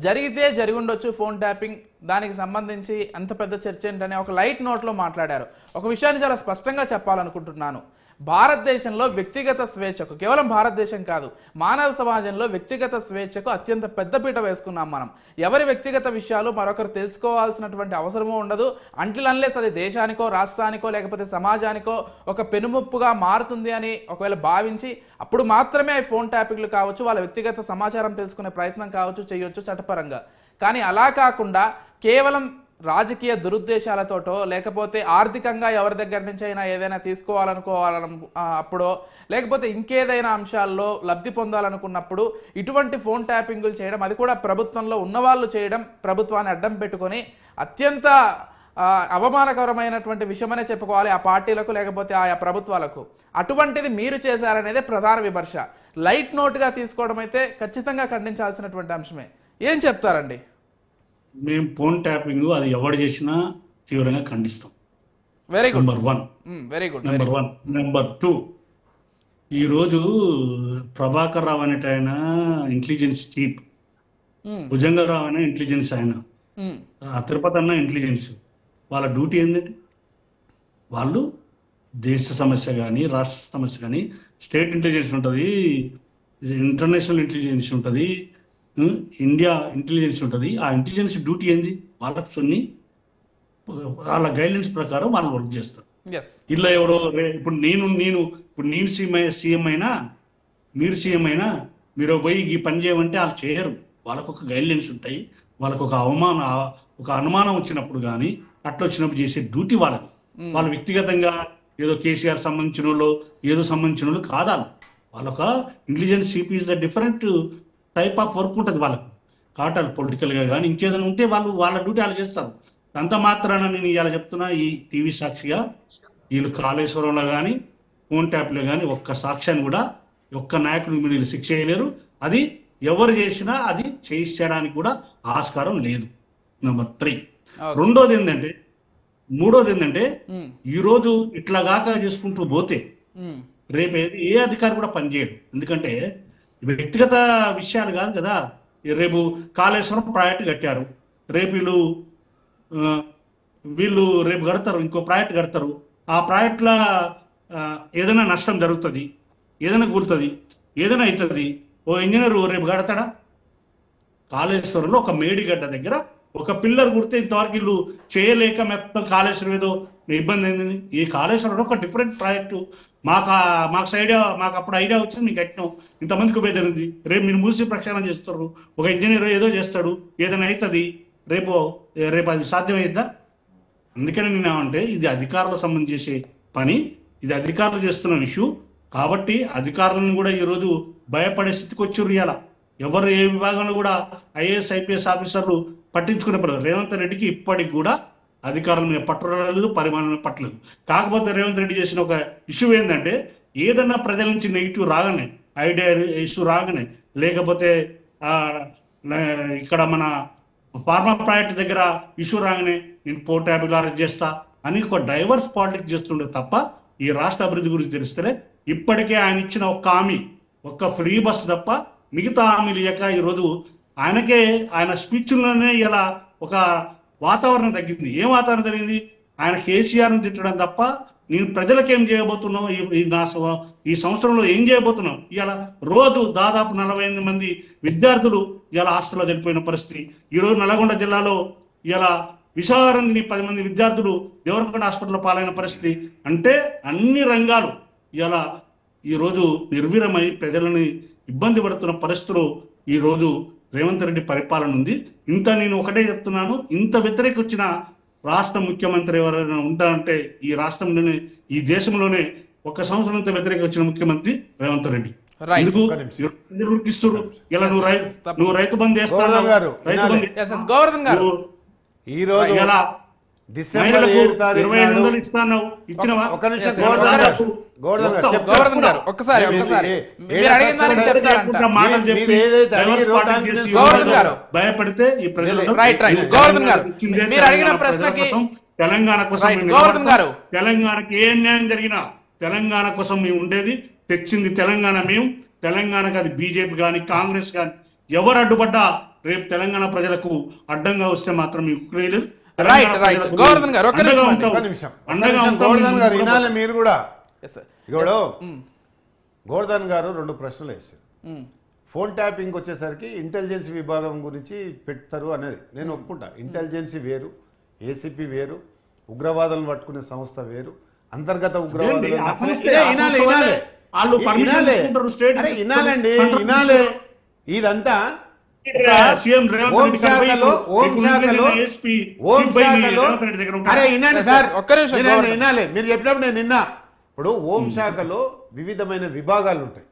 జరిగితే జరిగి ఉండొచ్చు ఫోన్ ట్యాపింగ్, దానికి సంబంధించి అంత పెద్ద చర్చ ఏంటనే ఒక లైట్ నోట్లో మాట్లాడారు. ఒక విషయాన్ని చాలా స్పష్టంగా చెప్పాలనుకుంటున్నాను. భారతదేశంలో వ్యక్తిగత స్వేచ్ఛకు, కేవలం భారతదేశం కాదు, మానవ సమాజంలో వ్యక్తిగత స్వేచ్ఛకు అత్యంత పెద్దపీట వేసుకున్నాం మనం. ఎవరి వ్యక్తిగత విషయాలు మరొకరు తెలుసుకోవాల్సినటువంటి అవసరమూ ఉండదు. అంటిల్ అన్లెస్ అది దేశానికో రాష్ట్రానికో లేకపోతే సమాజానికో ఒక పెనుముప్పుగా మారుతుంది అని ఒకవేళ భావించి అప్పుడు మాత్రమే ఫోన్ ట్యాపింగ్లు కావచ్చు, వాళ్ళ వ్యక్తిగత సమాచారం తెలుసుకునే ప్రయత్నం కావచ్చు చేయొచ్చు చట్టపరంగా. కానీ అలా కాకుండా కేవలం రాజకీయ దురుద్దేశాలతోటో లేకపోతే ఆర్థికంగా ఎవరి దగ్గర నుంచి అయినా ఏదైనా అప్పుడో లేకపోతే ఇంకేదైనా అంశాల్లో లబ్ధి పొందాలనుకున్నప్పుడు ఇటువంటి ఫోన్ ట్యాపింగులు చేయడం, అది కూడా ప్రభుత్వంలో ఉన్నవాళ్ళు చేయడం, ప్రభుత్వాన్ని అడ్డం పెట్టుకొని అత్యంత అవమానకరమైనటువంటి విషయమనే చెప్పుకోవాలి ఆ పార్టీలకు లేకపోతే ఆయా ప్రభుత్వాలకు. అటువంటిది మీరు చేశారనేదే ప్రధాన విమర్శ. లైట్ నోట్గా తీసుకోవడం అయితే ఖచ్చితంగా ఖండించాల్సినటువంటి అంశమే. ఏం చెప్తారండి? మేము ఫోన్ ట్యాపింగ్ అది ఎవరు చేసినా తీవ్రంగా ఖండిస్తాం. Very good. నెంబర్ 1. నెంబర్ 2, ఈరోజు ప్రభాకర్ రావు అనేట ఆయన ఇంటెలిజెన్స్ చీఫ్, భుజంగరావు అనే ఇంటెలిజెన్స్ ఆయన, ఆ తిరుపతి అన్న ఇంటెలిజెన్స్. వాళ్ళ డ్యూటీ ఏంటంటే వాళ్ళు దేశ సమస్య కానీ రాష్ట్ర సమస్య కానీ, స్టేట్ ఇంటెలిజెన్స్ ఉంటుంది, ఇంటర్నేషనల్ ఇంటెలిజెన్స్ ఉంటుంది, ఇండియా ఇంటెలిజెన్స్ ఉంటుంది. ఆ ఇంటెలిజెన్స్ డ్యూటీ ఏంది? వాళ్ళకి కొన్ని వాళ్ళ గైడ్లైన్స్ ప్రకారం వాళ్ళు వర్క్ చేస్తారు. ఇలా ఎవరో ఇప్పుడు నేను సీఎం అయినా మీరు సీఎం అయినా మీరు పోయి ఈ పని చేయమంటే వాళ్ళు చేయరు. వాళ్ళకు ఒక గైడ్లైన్స్ ఉంటాయి. వాళ్ళకు ఒక అనుమానం వచ్చినప్పుడు కానీ అట్లా వచ్చినప్పుడు చేసే డ్యూటీ వాళ్ళకి. వాళ్ళు వ్యక్తిగతంగా ఏదో కేసీఆర్ సంబంధించిన వాళ్ళు ఏదో సంబంధించిన వాళ్ళు కాదాలు. వాళ్ళొక intelligence chief is a different type of work ఉంటుంది వాళ్ళకు. కాబట్టి పొలిటికల్గా కానీ ఇంకేదైనా ఉంటే వాళ్ళ డ్యూటీ వాళ్ళు చేస్తారు. అంత మాత్రాన నేను ఇవాళ చెప్తున్నా, ఈ టీవీ సాక్షిగా వీళ్ళు కాళేశ్వరంలో కానీ ఫోన్ ట్యాప్లో కానీ ఒక్క సాక్ష్యాన్ని కూడా ఒక్క నాయకుడిని మీరు శిక్ష చేయలేరు. అది ఎవరు చేసినా అది చేయించడానికి కూడా ఆస్కారం లేదు. నెంబర్ 3. మూడోది ఏంటంటే ఈరోజు ఇట్లాగాక చేసుకుంటూ పోతే రేపు ఏ అధికారి కూడా పనిచేయడు. ఎందుకంటే వ్యక్తిగత విషయాలు కాదు కదా. రేపు కాళేశ్వరం ప్రాజెక్టు కట్టారు, రేపు వీళ్ళు రేపు కడతారు, ఇంకో ప్రాజెక్టు కడతారు. ఆ ప్రాజెక్టుల ఏదైనా నష్టం జరుగుతుంది, ఏదైనా కూలుతుంది, ఏదైనా అవుతుంది, ఓ ఇంజనీర్ రేపు కడతాడా? కాళేశ్వరంలో ఒక మేడిగడ్డ దగ్గర ఒక పిల్లర్ కుడితే ఇంతవరకు వీళ్ళు చేయలేక మొత్తం కాళేశ్వరం ఏదో ఇబ్బంది అయింది. ఈ కాళేశ్వరంలో ఒక డిఫరెంట్ ప్రాజెక్టు మాకు అప్పుడు ఐడియా వచ్చింది, మీకు కట్టినాం, ఇంతమందికి ఉపయోగపడింది. రేపు మీరు మూసి ప్రక్షాళన చేస్తారు, ఒక ఇంజనీర్ ఏదో చేస్తాడు, ఏదైనా అవుతుంది, రేపు అది సాధ్యమయ్యిద్దా? అందుకని నేను ఏమంటే ఇది అధికారులకు సంబంధించే పని, ఇది అధికారులు చేస్తున్న ఇష్యూ. కాబట్టి అధికారులను కూడా ఈరోజు భయపడే స్థితికి వచ్చారు. ఇవాళ ఎవరు ఏ విభాగంలో కూడా ఐఏఎస్ ఐపీఎస్ ఆఫీసర్లు పట్టించుకునే పడదు. రేవంత్ రెడ్డికి ఇప్పటికి కూడా అధికారుల మీద పట్టులేదు, పరిమాణం పట్టలేదు. కాకపోతే రేవంత్ రెడ్డి చేసిన ఒక ఇష్యూ ఏంటంటే ఏదన్నా ప్రజల నుంచి నెగిటివ్ రాగానే, ఐడియా ఇష్యూ రాగానే, లేకపోతే ఇక్కడ మన ఫార్మా ప్రాజెక్ట్ దగ్గర ఇష్యూ రాగానే నేను పోర్ట్ ట్యాబ్లు అరెస్ట్ చేస్తా అని ఒక డైవర్స్ పాలిటిక్స్ చేస్తుండే తప్ప ఈ రాష్ట్ర అభివృద్ధి గురించి తెలిస్తే ఇప్పటికే ఆయన ఇచ్చిన ఒక్క హామీ, ఒక్క ఫ్రీ బస్ తప్ప మిగతా హామీలు ఇయ్యక ఈరోజు ఆయన స్పీచ్లోనే ఇలా ఒక వాతావరణం తగ్గింది. ఏం వాతావరణం జరిగింది? ఆయన కేసీఆర్ని తిట్టడం తప్ప నేను ప్రజలకు ఏం చేయబోతున్నావు, ఈ సంవత్సరంలో ఏం చేయబోతున్నావు. ఇలా రోజు దాదాపు 48 మంది విద్యార్థులు ఇలా హాస్టల్లో చనిపోయిన పరిస్థితి. ఈరోజు నల్గొండ జిల్లాలో ఇలా విషాహారాన్ని 10 మంది విద్యార్థులు దేవరకొండ హాస్పిటల్లో పాలైన పరిస్థితి. అంటే అన్ని రంగాలు ఇలా ఈరోజు నిర్వీర్యమై ప్రజలని ఇబ్బంది పడుతున్న పరిస్థితులు ఈరోజు రేవంత్ రెడ్డి పరిపాలన ఉంది. నేను ఒకటే చెప్తున్నాను, ఇంత వ్యతిరేక వచ్చిన రాష్ట్ర ముఖ్యమంత్రి ఎవరైనా ఉంటారంటే ఈ రాష్ట్రంలోనే, ఈ దేశంలోనే ఒక సంవత్సరం వ్యతిరేక వచ్చిన ముఖ్యమంత్రి రేవంత్ రెడ్డి. ఎందుకు ఇస్తున్నారు? ఇలా నువ్వు రైతు బంధు చేస్తున్నావు, రైతు బంధు గోవర్ధన్ గారు ఈ రోజు ఎలా డిసెంబర్ 7 తారీఖు 2500 ఇస్తున్నావు, ఇచ్చినవా? ఒక నిమిషం గోవర్ధన్ గారు ఒక్కసారి మీరు అడిగిన దానికి చెప్తారంట. గోవర్ధన్ గారు భయపడితే ఈ ప్రజలు రైట్ గోవర్ధన్ గారు మీరు అడిగిన ప్రశ్నకి తెలంగాణ కోసం గోవర్ధన్ గారు తెలంగాణకి ఏ న్యాయం జరిగినా తెలంగాణ కోసం మేము ఉండేది, తెచ్చింది తెలంగాణ మేము. తెలంగాణకు అది బీజేపీ కానీ కాంగ్రెస్ కానీ ఎవరు అడ్డుపడ్డా రేపు తెలంగాణ ప్రజలకు అడ్డంగా వస్తే మాత్రం మేము గోవర్ధన్ గారు ఒక్క నిమిషం మీరు కూడా గోవర్ధన్ గారు 2 ప్రశ్నలు వేశారు. ఫోన్ ట్యాపింగ్ వచ్చేసరికి ఇంటెలిజెన్స్ విభాగం గురించి పెడతారు అనేది నేను ఒప్పుకుంటా. ఇంటెలిజెన్సీ వేరు, ఏసీపీ వేరు, ఉగ్రవాదులను పట్టుకునే సంస్థ వేరు, అంతర్గత ఉగ్రవాదులు ఇదంతా మీరు చెప్పినప్పుడు నేను నిన్నా. ఇప్పుడు హోంశాఖలో వివిధమైన విభాగాలు ఉంటాయి.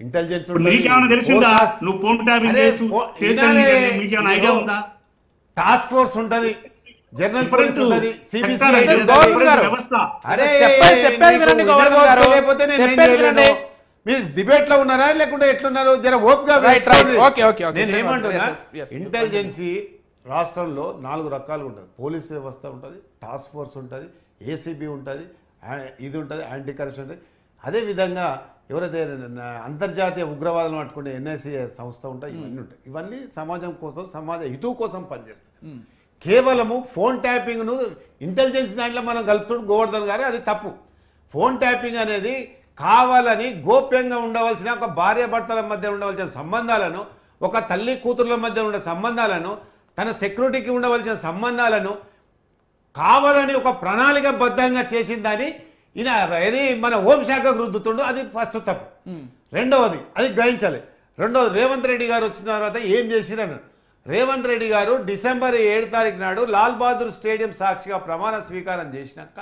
ఇంటెలిజెన్స్ టాస్క్ ఫోర్స్ ఉంటది, జనరల్ పోలీస్ ఉంటది, మీరు డిబేట్ లో ఉన్నారా లేకుంటే ఎట్లున్నారు? జర ఓపిక. నేనేమంటున్నా, ఇంటెలిజెన్సీ రాష్ట్రంలో 4 రకాలు ఉంటుంది. పోలీస్ వ్యవస్థ ఉంటుంది, టాస్క్ ఫోర్స్ ఉంటుంది, ఏసీబీ ఉంటుంది, ఇది ఉంటుంది, యాంటీ కరప్షన్ ఉంటుంది. అదేవిధంగా ఎవరైతే అంతర్జాతీయ ఉగ్రవాదం పట్టుకునే ఎన్ఐసిఏ సంస్థ ఉంటాయి, ఇవన్నీ ఉంటాయి. ఇవన్నీ సమాజం కోసం, సమాజ హితువు కోసం పనిచేస్తాయి. కేవలము ఫోన్ ట్యాపింగ్ను ఇంటెలిజెన్స్ దాంట్లో మనం కలుపుతుడు గోవర్ధన్ గారు, అది తప్పు. ఫోన్ ట్యాపింగ్ అనేది కావాలని గోప్యంగా ఉండవలసిన, ఒక భార్యాభర్తల మధ్య ఉండవలసిన సంబంధాలను, ఒక తల్లి కూతుర్ల మధ్య ఉండే సంబంధాలను, తన సెక్యూరిటీకి ఉండవలసిన సంబంధాలను కావాలని ఒక ప్రణాళికబద్ధంగా చేసిందని ఈయన ఇది మన హోంశాఖకు రుద్దుతుండు. అది ఫస్ట్ తప్పు. రెండవది అది గ్రహించాలి. రెండవది రేవంత్ రెడ్డి గారు వచ్చిన తర్వాత ఏం చేసిరన్నారు. రేవంత్ రెడ్డి గారు డిసెంబర్ 7 తారీఖు నాడు లాల్ బహదూర్ స్టేడియం సాక్షిగా ప్రమాణ స్వీకారం చేసినాక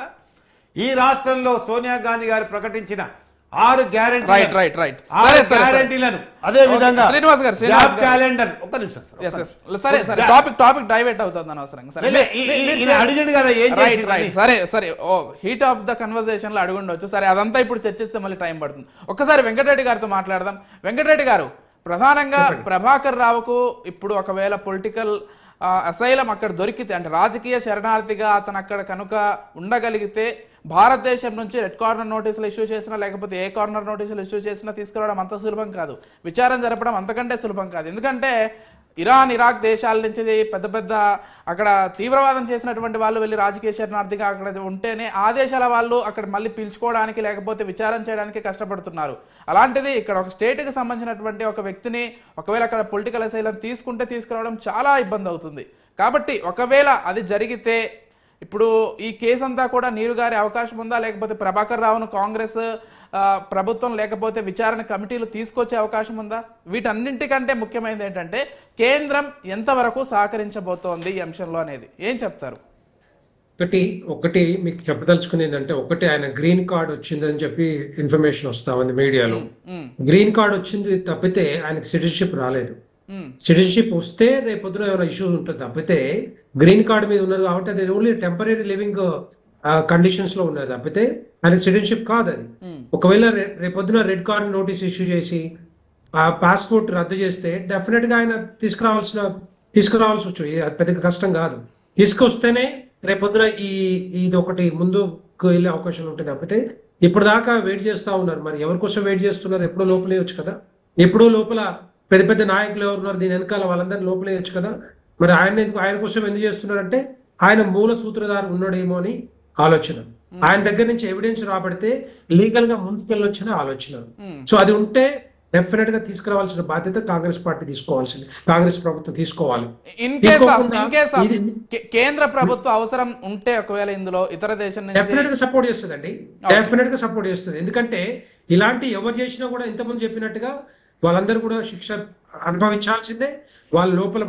ఈ రాష్ట్రంలో సోనియా గాంధీ గారు ప్రకటించిన 6 గ్యారెంటీలను అదే విధంగా శ్రీనివాస్ గారు క్యాలెండర్ ఒక్క నిమిషం సరే టాపిక్ డైవర్ట్ అవుతుంది అనవసరంగా. అడిగాడు కదా ఏం సరే హీట్ ఆఫ్ ద కన్వర్సేషన్ లో అడుగుండొచ్చు. సరే అదంతా ఇప్పుడు చర్చిస్తే మళ్ళీ టైం పడుతుంది. ఒక్కసారి వెంకటరెడ్డి గారితో మాట్లాడదాం. వెంకటరెడ్డి గారు, ప్రధానంగా ప్రభాకర్ రావుకు ఇప్పుడు ఒకవేళ పొలిటికల్ అసైలం అక్కడ దొరికితే, అంటే రాజకీయ శరణార్థిగా అతను అక్కడ కనుక ఉండగలిగితే భారతదేశం నుంచి రెడ్ కార్నర్ నోటీసులు ఇష్యూ చేసినా లేకపోతే ఏ కార్నర్ నోటీసులు ఇష్యూ చేసినా తీసుకురావడం అంత సులభం కాదు, విచారణ జరపడం అంతకంటే సులభం కాదు. ఎందుకంటే ఇరాన్, ఇరాక్ దేశాల నుంచి పెద్ద పెద్ద అక్కడ తీవ్రవాదం చేసినటువంటి వాళ్ళు వెళ్ళి రాజకీయ శరణార్థిగా అక్కడ ఉంటేనే ఆ దేశాల వాళ్ళు అక్కడ మళ్ళీ పిలుచుకోవడానికి లేకపోతే విచారణ చేయడానికి కష్టపడుతున్నారు. అలాంటిది ఇక్కడ ఒక స్టేట్కి సంబంధించినటువంటి ఒక వ్యక్తిని ఒకవేళ అక్కడ పొలిటికల్ అసైలం తీసుకుంటే తీసుకురావడం చాలా ఇబ్బంది అవుతుంది. కాబట్టి ఒకవేళ అది జరిగితే ఇప్పుడు ఈ కేసు అంతా కూడా నీరుగారే అవకాశం ఉందా, లేకపోతే ప్రభాకర్ రావును కాంగ్రెస్ ప్రభుత్వం లేకపోతే విచారణ కమిటీలు తీసుకొచ్చే అవకాశం ఉందా? వీటన్నింటికంటే ముఖ్యమైనది ఏంటంటే కేంద్రం ఎంతవరకు సహకరించబోతోంది ఈ అంశంలో అనేది ఏం చెప్తారు? ఒకటి మీకు చెప్పదలుచుకుంది ఏంటంటే, ఒకటి ఆయన గ్రీన్ కార్డ్ వచ్చిందని చెప్పి ఇన్ఫర్మేషన్ వస్తా ఉంది మీడియాలో. గ్రీన్ కార్డ్ వచ్చింది తప్పితే ఆయనకి సిటిజన్షిప్ రాలేదు. సిటిజన్షిప్ వస్తే రేపొద్దున ఏమైనా ఇష్యూస్ ఉంటుంది తప్పితే గ్రీన్ కార్డ్ మీద ఉన్నారు కాబట్టి అది ఓన్లీ టెంపరీ లివింగ్ కండిషన్స్ లో ఉన్నది తప్పితే ఆయనకి సిటిజన్షిప్ కాదు అది. ఒకవేళ రేపొద్దున రెడ్ కార్డ్ నోటీస్ ఇష్యూ చేసి ఆ పాస్పోర్ట్ రద్దు చేస్తే డెఫినెట్ గా ఆయన తీసుకురావాల్సి వచ్చు. అది పెద్దగా కష్టం కాదు. తీసుకొస్తేనే రేపొద్దున ఇది ఒకటి ముందుకు వెళ్ళే అవకాశం ఉంటుంది తప్పితే ఇప్పుడు దాకా వెయిట్ చేస్తా ఉన్నారు. మరి ఎవరి కోసం వెయిట్ చేస్తున్నారు? ఎప్పుడో లోపలేయచ్చు కదా. ఎప్పుడో లోపల పెద్ద పెద్ద నాయకులు ఎవరు ఉన్నారు దీని వెనకాల వాళ్ళందరినీ లోపలేయచ్చు కదా. మరి ఆయన కోసం ఎందుకు చేస్తున్నారంటే ఆయన మూల సూత్రధారు ఉన్నాడేమో అని ఆలోచన. ఆయన దగ్గర నుంచి ఎవిడెన్స్ రాబడితే లీగల్ గా ముందుకెళ్ళొచ్చని ఆలోచన. సో అది ఉంటే డెఫినెట్ గా తీసుకురావాల్సిన బాధ్యత కాంగ్రెస్ పార్టీ తీసుకోవాల్సింది, కాంగ్రెస్ ప్రభుత్వం తీసుకోవాలి. కేంద్ర ప్రభుత్వం అవసరం ఉంటే ఒకవేళ ఇందులో ఇతర దేశం డెఫినెట్ గా సపోర్ట్ చేస్తుందండి, డెఫినెట్ గా సపోర్ట్ చేస్తుంది. ఎందుకంటే ఇలాంటి ఎవరు చేసినా కూడా ఇంతకుముందు చెప్పినట్టుగా వాళ్ళందరూ కూడా శిక్ష అనుభవించాల్సిందే, వాళ్ళు లోపల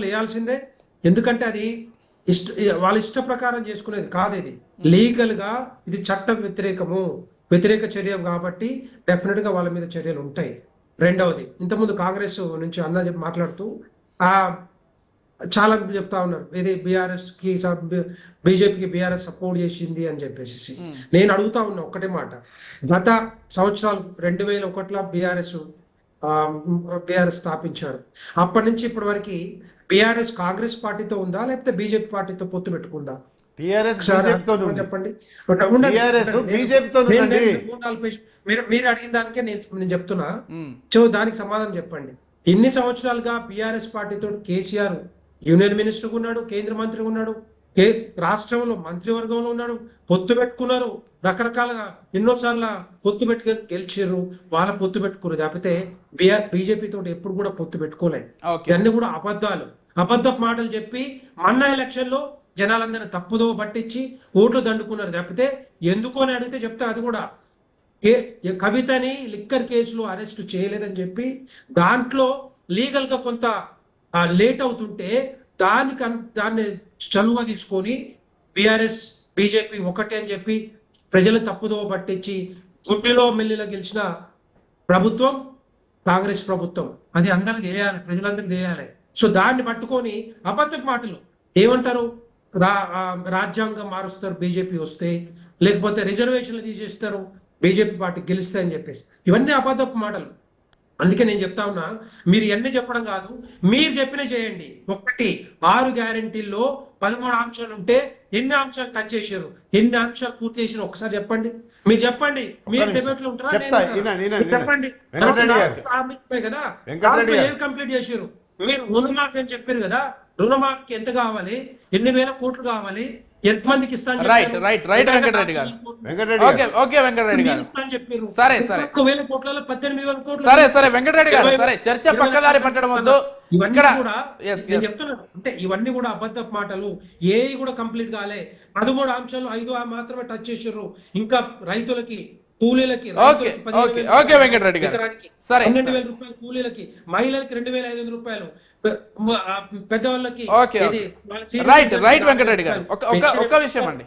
వేయాల్సిందే. ఎందుకంటే అది వాళ్ళ ఇష్ట ప్రకారం చేసుకునేది కాదు. ఇది లీగల్ గా ఇది చట్ట వ్యతిరేక చర్య కాబట్టి డెఫినెట్ గా వాళ్ళ మీద చర్యలు ఉంటాయి. రెండవది, ఇంతకుముందు కాంగ్రెస్ నుంచి అన్న మాట్లాడుతూ చాలా చెప్తా ఉన్నారు, ఇది బీజేపీకి బీఆర్ఎస్ సపోర్ట్ చేసింది అని చెప్పేసి. నేను అడుగుతా ఉన్నా ఒక్కటే మాట, గత సంవత్సరాలు 2001లో బీఆర్ఎస్ స్థాపించారు. అప్పటి నుంచి ఇప్పటి వరకు బీఆర్ఎస్ కాంగ్రెస్ పార్టీతో ఉందా లేకపోతే బీజేపీ పార్టీతో పొత్తు పెట్టుకుందా? చెప్పండి. మీరు అడిగిన దానికే నేను చెప్తున్నా. దానికి సమాధానం చెప్పండి. ఇన్ని సంవత్సరాలుగా బీఆర్ఎస్ పార్టీతో కేసీఆర్ యూనియన్ మినిస్టర్ ఉన్నాడు, కేంద్ర మంత్రి ఉన్నాడు, రాష్ట్రంలో మంత్రివర్గంలో ఉన్నాడు, పొత్తు పెట్టుకున్నారు, రకరకాలుగా ఎన్నోసార్లు పొత్తు పెట్టుకుని గెలిచారు, వాళ్ళ పొత్తు పెట్టుకున్నారు. తప్పితే బీజేపీ తోటి ఎప్పుడు కూడా పొత్తు పెట్టుకోలేదు. ఇవన్నీ కూడా అబద్ధపు మాటలు చెప్పి మొన్న ఎలక్షన్ లో జనాలందరినీ తప్పుదో పట్టించి ఓట్లు దండుకున్నారు. తప్పితే ఎందుకు అని అడిగితే చెప్తే అది కూడా కవితని లిక్కర్ కేసులో అరెస్ట్ చేయలేదని చెప్పి దాంట్లో లీగల్ గా కొంత లేట్ అవుతుంటే దాన్ని చలువుగా తీసుకొని బీఆర్ఎస్ బీజేపీ ఒకటే అని చెప్పి ప్రజలను తప్పుదో పట్టించి గుడ్డిలో మెల్లిలో గెలిచిన ప్రభుత్వం కాంగ్రెస్ ప్రభుత్వం. అది అందరికి తెలియాలి, ప్రజలందరికీ తెలియాలి. సో దాన్ని పట్టుకొని అబద్ధపు మాటలు ఏమంటారు, రాజ్యాంగం మారుస్తారు బీజేపీ వస్తే, లేకపోతే రిజర్వేషన్లు తీసేస్తారు బీజేపీ పార్టీ గెలిస్తే అని చెప్పేసి, ఇవన్నీ అబద్ధపు మాటలు. అందుకే నేను చెప్తా ఉన్నా, మీరు ఎన్ని చెప్పడం కాదు, మీరు చెప్పిన చేయండి. 6 గ్యారెంటీల్లో 13 అంశాలు ఉంటే ఎన్ని అంశాలు టచ్ చేశారు, ఎన్ని అంశాలు పూర్తి చేశారు ఒకసారి చెప్పండి. మీరు చెప్పండి, మీరు డిబేట్ లో ఉంటారా? చెప్పండి కదా, ఏం కంప్లీట్ చేశారు? మీరు రుణమాఫీ అని చెప్పారు కదా, రుణమాఫీకి ఎంత కావాలి, ఎన్ని వేల కోట్లు కావాలి, ఎంతమందికి ఇస్తాను చెప్పారు. సరే 1,000 కోట్లలో 18,000 కోట్లు. సరే వెంకటరెడ్డి గారు, సరే చర్చ పక్కదారి పట్టడం వద్దు. ఇవన్నీ కూడా నేను చెప్తున్నాను, అంటే ఇవన్నీ కూడా అబద్ధపు మాటలు, ఏవి కూడా కంప్లీట్ కాలే. 13 అంశాలు 5 మాత్రమే టచ్ చేసారు. ఇంకా రైతులకి, కూలీలకి, వెంకటరెడ్డి గారు 12,000 రూపాయలు కూలీలకి, మహిళలకి 2,500 రూపాయలు, పెద్దవాళ్ళకి. రైట్ వెంకటరెడ్డి గారు, ఒక విషయం అండి,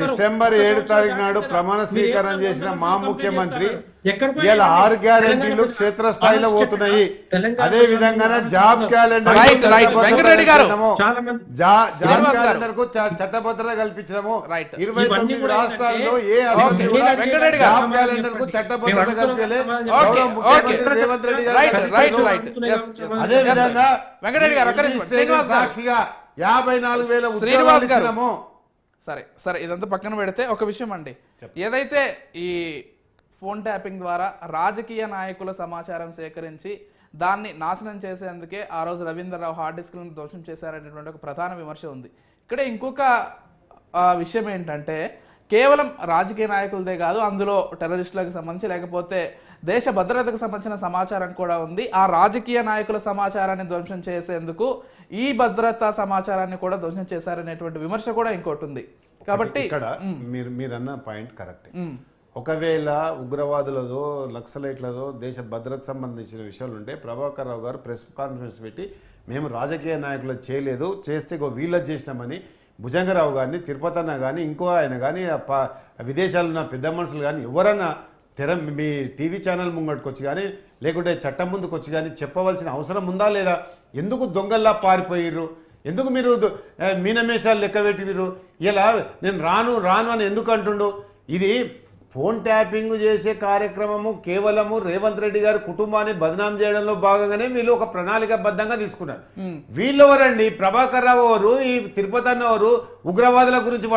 డిసెంబర్ 7 తారీఖు నాడు ప్రమాణ స్వీకారం చేసిన మా ముఖ్యమంత్రి ఇలా 6 గ్యారెంటీలు క్షేత్రస్థాయిలో పోతున్నాయి. అదే విధంగా జాబ్ క్యాలెండర్ వెంకటరెడ్డి గారు జాబ్ క్యాలెండర్ కు చట్టబద్ధత కల్పించడము. 29 రాష్ట్రాల్లో ఏ వెంకటరెడ్డి గారు జాబ్ క్యాలెండర్ కు చట్టబద్ధత కల్పించలేదు. రేవంత్ రెడ్డి గారు అదే విధంగా వెంకటరెడ్డి గారు సాక్షిగా 54,000 ఉద్యోగాలు ఇచ్చినాము. సరే సరే ఇదంతా పక్కన పెడితే ఒక విషయం అండి, ఏదైతే ఈ ఫోన్ ట్యాపింగ్ ద్వారా రాజకీయ నాయకుల సమాచారం సేకరించి దాన్ని నాశనం చేసేందుకే ఆ రోజు రవీంద్రరావు హార్డ్ డిస్క్లను ధ్వంసం చేశారనేటువంటి ఒక ప్రధాన విమర్శ ఉంది. ఇక్కడ ఇంకొక విషయం ఏంటంటే కేవలం రాజకీయ నాయకులదే కాదు, అందులో టెర్రరిస్టులకు సంబంధించి లేకపోతే దేశ భద్రతకు సంబంధించిన సమాచారం కూడా ఉంది. ఆ రాజకీయ నాయకుల సమాచారాన్ని ధ్వంసం చేసేందుకు ఈ భద్రతా సమాచారాన్ని కూడా ధ్వంసం చేశారనేటువంటి విమర్శ కూడా ఇంకోటి ఉంది. కాబట్టి ఇక్కడ మీరన్న పాయింట్ కరెక్ట్. ఒకవేళ ఉగ్రవాదులదో నక్సలైట్లదో దేశ భద్రతకు సంబంధించిన విషయాలు ఉంటే ప్రభాకర్ రావు గారు ప్రెస్ కాన్ఫరెన్స్ పెట్టి మేము రాజకీయ నాయకులు చేయలేదు, చేస్తే వీళ్ళది చేసినామని భుజంగరావు గారిని, తిరుపతి అన్న కానీ ఇంకో ఆయన కానీ విదేశాల్లో ఉన్న పెద్ద మనుషులు కానీ ఎవరన్నా మీ టీవీ ఛానల్ ముంగట్టుకు వచ్చి కానీ లేకుంటే చట్టం ముందుకు వచ్చి కానీ చెప్పవలసిన అవసరం ఉందా లేదా? ఎందుకు దొంగల్లా పారిపోయిర్రు? ఎందుకు మీరు మీనమేషాలు లెక్క పెట్టిరు? ఇలా నేను రాను రాను అని ఎందుకు అంటుండు? ఇది ఫోన్ ట్యాపింగ్ చేసే కార్యక్రమము కేవలము రేవంత్ రెడ్డి గారి కుటుంబాన్ని బదనాం చేయడంలో భాగంగానే వీళ్ళు ఒక ప్రణాళికాబద్ధంగా తీసుకున్నారు. వీళ్ళెవరండి? ప్రభాకర్ రావు ఎవరు, ఈ తిరుపతి అన్న ఎవరు? ఉగ్రవాదుల గురించి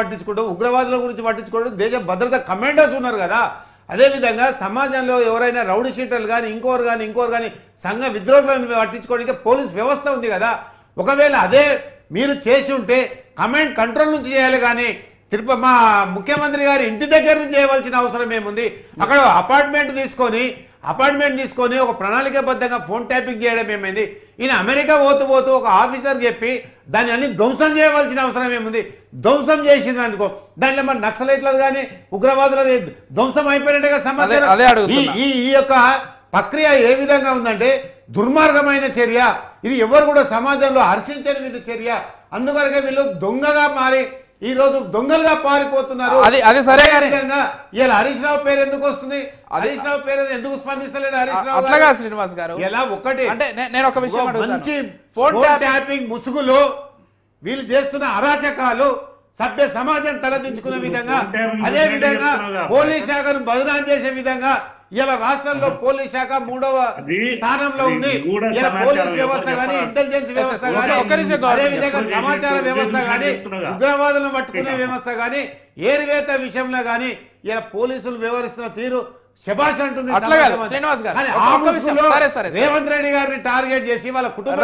పట్టించుకోవడం దేశ భద్రత కమాండర్స్ ఉన్నారు కదా. అదేవిధంగా సమాజంలో ఎవరైనా రౌడీ షీటర్లు కానీ ఇంకోరు కానీ సంఘ విద్రోహులను పట్టించుకోవడానికి పోలీస్ వ్యవస్థ ఉంది కదా. ఒకవేళ అదే మీరు చేసి ఉంటే కమాండ్ కంట్రోల్ నుంచి చేయాలి కానీ మా ముఖ్యమంత్రి గారి ఇంటి దగ్గర నుంచి చేయవలసిన అవసరం ఏముంది? అక్కడ అపార్ట్మెంట్ తీసుకొని ఒక ప్రణాళికాబద్ధంగా ఫోన్ ట్యాపింగ్ చేయడం ఏమైంది? ఈయన అమెరికా పోతూ ఒక ఆఫీసర్ చెప్పి దాన్ని అన్ని ధ్వంసం చేయవలసిన అవసరం ఏముంది? ధ్వంసం చేసింది అనుకో, దాంట్లో మరి నక్సలైట్లది కానీ ఉగ్రవాదులది ధ్వంసం అయిపోయినట్టుగా సమాచారం. ఈ యొక్క ప్రక్రియ ఏ విధంగా ఉందంటే దుర్మార్గమైన చర్య. ఇది ఎవరు కూడా సమాజంలో హర్షించని చర్య. అందుకనే వీళ్ళు దొంగగా మారి ఈ రోజు దొంగలుగా పారిపోతున్నారు. ఇలా హరీష్ రావు పేరు ఎందుకు వస్తుంది? హరీష్ రావు పేరు ఎందుకు స్పందిస్తలేడు హరీష్ రావు? అట్లాగా శ్రీనివాస్ గారు, ఎలా ఒకటి అంటే నేను ఒక విషయం మంచి ఫోన్ ట్యాపింగ్ ముసుగులు వీళ్ళు చేస్తున్న అరాచకాలు సభ్య సమాజం తలదించుకునే విధంగా, అదే విధంగా పోలీస్ శాఖను బదనాం చేసే విధంగా ఇలా రాష్ట్రంలో పోలీస్ శాఖ 3వ స్థానంలో ఉంది. ఇలా పోలీస్ వ్యవస్థ కానీ ఇంటెలిజెన్స్ వ్యవస్థ కానీ అదేవిధంగా సమాచార వ్యవస్థ కానీ ఉగ్రవాదులను పట్టుకునే వ్యవస్థ కానీ ఏరివేత విషయంలో కానీ ఇలా పోలీసులు వ్యవహరిస్తున్న తీరు శభాష్ అంటుంది. రేవంత్ రెడ్డి గారిని టార్గెట్ చేసి వాళ్ళ కుటుంబం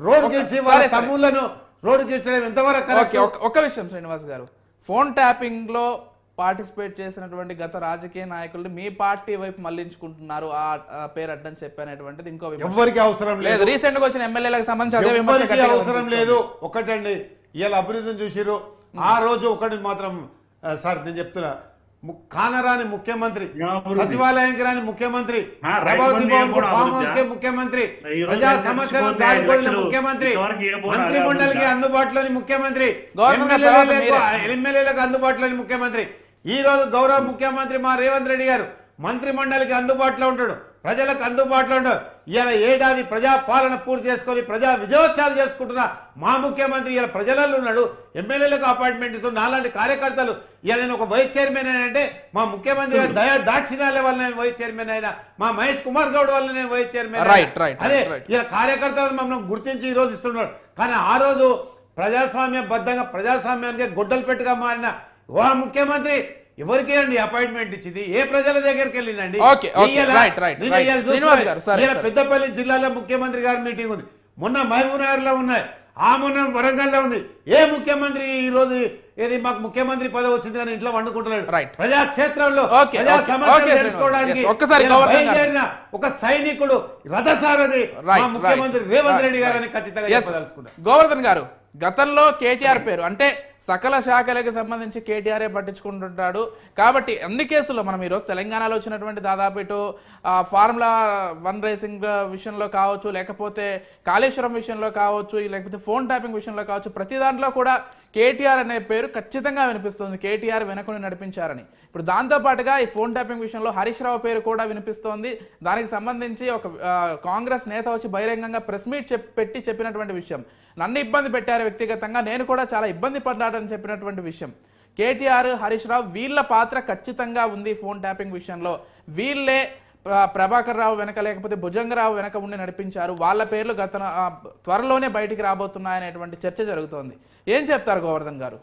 రోడ్డు గెలిచి వాళ్ళ తమ్ముళ్లను రోడ్డు గెలిచడం ఎంతవరకు? ఒక విషయం శ్రీనివాస్ గారు, ఫోన్ ట్యాపింగ్ లో పార్టిసిపేట్ చేసినటువంటి గత రాజకీయ నాయకుల్ని మీ పార్టీ వైపు మళ్లించుకుంటున్నారు, ఆ పేరు అడ్డని చెప్పనేటువంటిది ఇంకో ఎవరికి అవసరం లేదు. రీసెంట్ గా వచ్చిన ఎమ్మెల్యేలకు సంబంధించి అవసరం లేదు. ఒకటండి, ఇలా అభివృద్ధిని చూసిరు. ఆ రోజు ఒకటి మాత్రం సార్ నేను చెప్తున్నా, కానరాని ముఖ్యమంత్రి, సచివాలయానికి రాని ముఖ్యమంత్రి, ప్రభావతి భవన్ ఫామ్ హౌస్ కే ముఖ్యమంత్రి, ప్రజా సమస్యలను దాడిపోయిన ముఖ్యమంత్రి, మంత్రి మండలికి అందుబాటులోని ముఖ్యమంత్రి, ఎమ్మెల్యేలకు అందుబాటులోని ముఖ్యమంత్రి. ఈ రోజు గౌరవ ముఖ్యమంత్రి మా రేవంత్ రెడ్డి గారు మంత్రి మండలికి అందుబాటులో ఉంటాడు, ప్రజలకు అందుబాటులో ఉంటాడు. ఇలా ఏడాది ప్రజా పాలన పూర్తి చేసుకొని ప్రజా విజయోత్సవాలు చేసుకుంటున్న మా ముఖ్యమంత్రి ఇలా ప్రజలలో ఉన్నాడు. ఎమ్మెల్యేలకు అపాయింట్మెంట్ ఇస్తూ నాలాంటి కార్యకర్తలు ఇలా నేను ఒక వైస్ చైర్మన్ అంటే మా ముఖ్యమంత్రి దయా దాక్షిణ్యాల వల్ల నేను వైస్ చైర్మన్ అయినా, మా మహేష్ కుమార్ గౌడ్ వల్ల నేను వైస్ చైర్మన్. అదే ఇలా కార్యకర్తలు మమ్మల్ని గుర్తించి ఈ రోజు ఇస్తున్నాడు. కానీ ఆ రోజు ప్రజాస్వామ్యబద్ధంగా ప్రజాస్వామ్యానికి గొడ్డలు పెట్టుగా మారిన ఓ ముఖ్యమంత్రి ఎవరికి అండి అపాయింట్మెంట్ ఇచ్చింది? ఏ ప్రజల దగ్గరికి వెళ్ళిందండి? పెద్దపల్లి జిల్లాలో ముఖ్యమంత్రి గారి మీటింగ్ ఉంది, మొన్న మహబూబ్నగర్ లో ఉన్నాయి, ఆ మొన్న వరంగల్లో ఉంది. ఏ ముఖ్యమంత్రి ఈ రోజు ఏది మాకు ముఖ్యమంత్రి పదవి వచ్చింది కానీ ఇంట్లో వండుకుంటున్నాడు? ప్రజాక్షేత్రంలో ప్రజా సమస్యలు తెలుసుకోవడానికి ఒక సైనికుడు రథసారథి ముఖ్యమంత్రి రేవంత్ రెడ్డి గారని ఖచ్చితంగా చెప్పదలుచుకున్నారు. గోవర్ధన్ గారు, గతంలో కేటీఆర్ పేరు అంటే సకల శాఖలకు సంబంధించి కేటీఆర్ఏ పట్టించుకుంటుంటాడు కాబట్టి అన్ని కేసుల్లో మనం ఈరోజు తెలంగాణలో వచ్చినటువంటి దాదాపు ఇటు ఫార్ములా 1 రేసింగ్ విషయంలో కావచ్చు, లేకపోతే కాళేశ్వరం విషయంలో కావచ్చు, లేకపోతే ఫోన్ ట్యాపింగ్ విషయంలో కావచ్చు, ప్రతి దాంట్లో కూడా కేటీఆర్ అనే పేరు ఖచ్చితంగా వినిపిస్తుంది. కేటీఆర్ వెనకుని నడిపించారని. ఇప్పుడు దాంతోపాటుగా ఈ ఫోన్ ట్యాపింగ్ విషయంలో హరీష్ రావు పేరు కూడా వినిపిస్తోంది. దానికి సంబంధించి ఒక కాంగ్రెస్ నేత వచ్చి బహిరంగంగా ప్రెస్ మీట్ పెట్టి చెప్పినటువంటి విషయం, నన్ను ఇబ్బంది పెట్టారు వ్యక్తిగతంగా, నేను కూడా చాలా ఇబ్బంది పడ్డాడని చెప్పినటువంటి విషయం. కేటీఆర్, హరీష్ రావు వీళ్ళ పాత్ర ఖచ్చితంగా ఉంది ఫోన్ ట్యాపింగ్ విషయంలో. వీళ్ళే ప్రభాకర్ రావు వెనక లేకపోతే భుజంగరావు వెనక ఉండి నడిపించారు, వాళ్ళ పేర్లు త్వరలోనే బయటికి రాబోతున్నాయనేటువంటి చర్చ జరుగుతోంది. ఏం చెప్తారు గోవర్ధన్ గారు?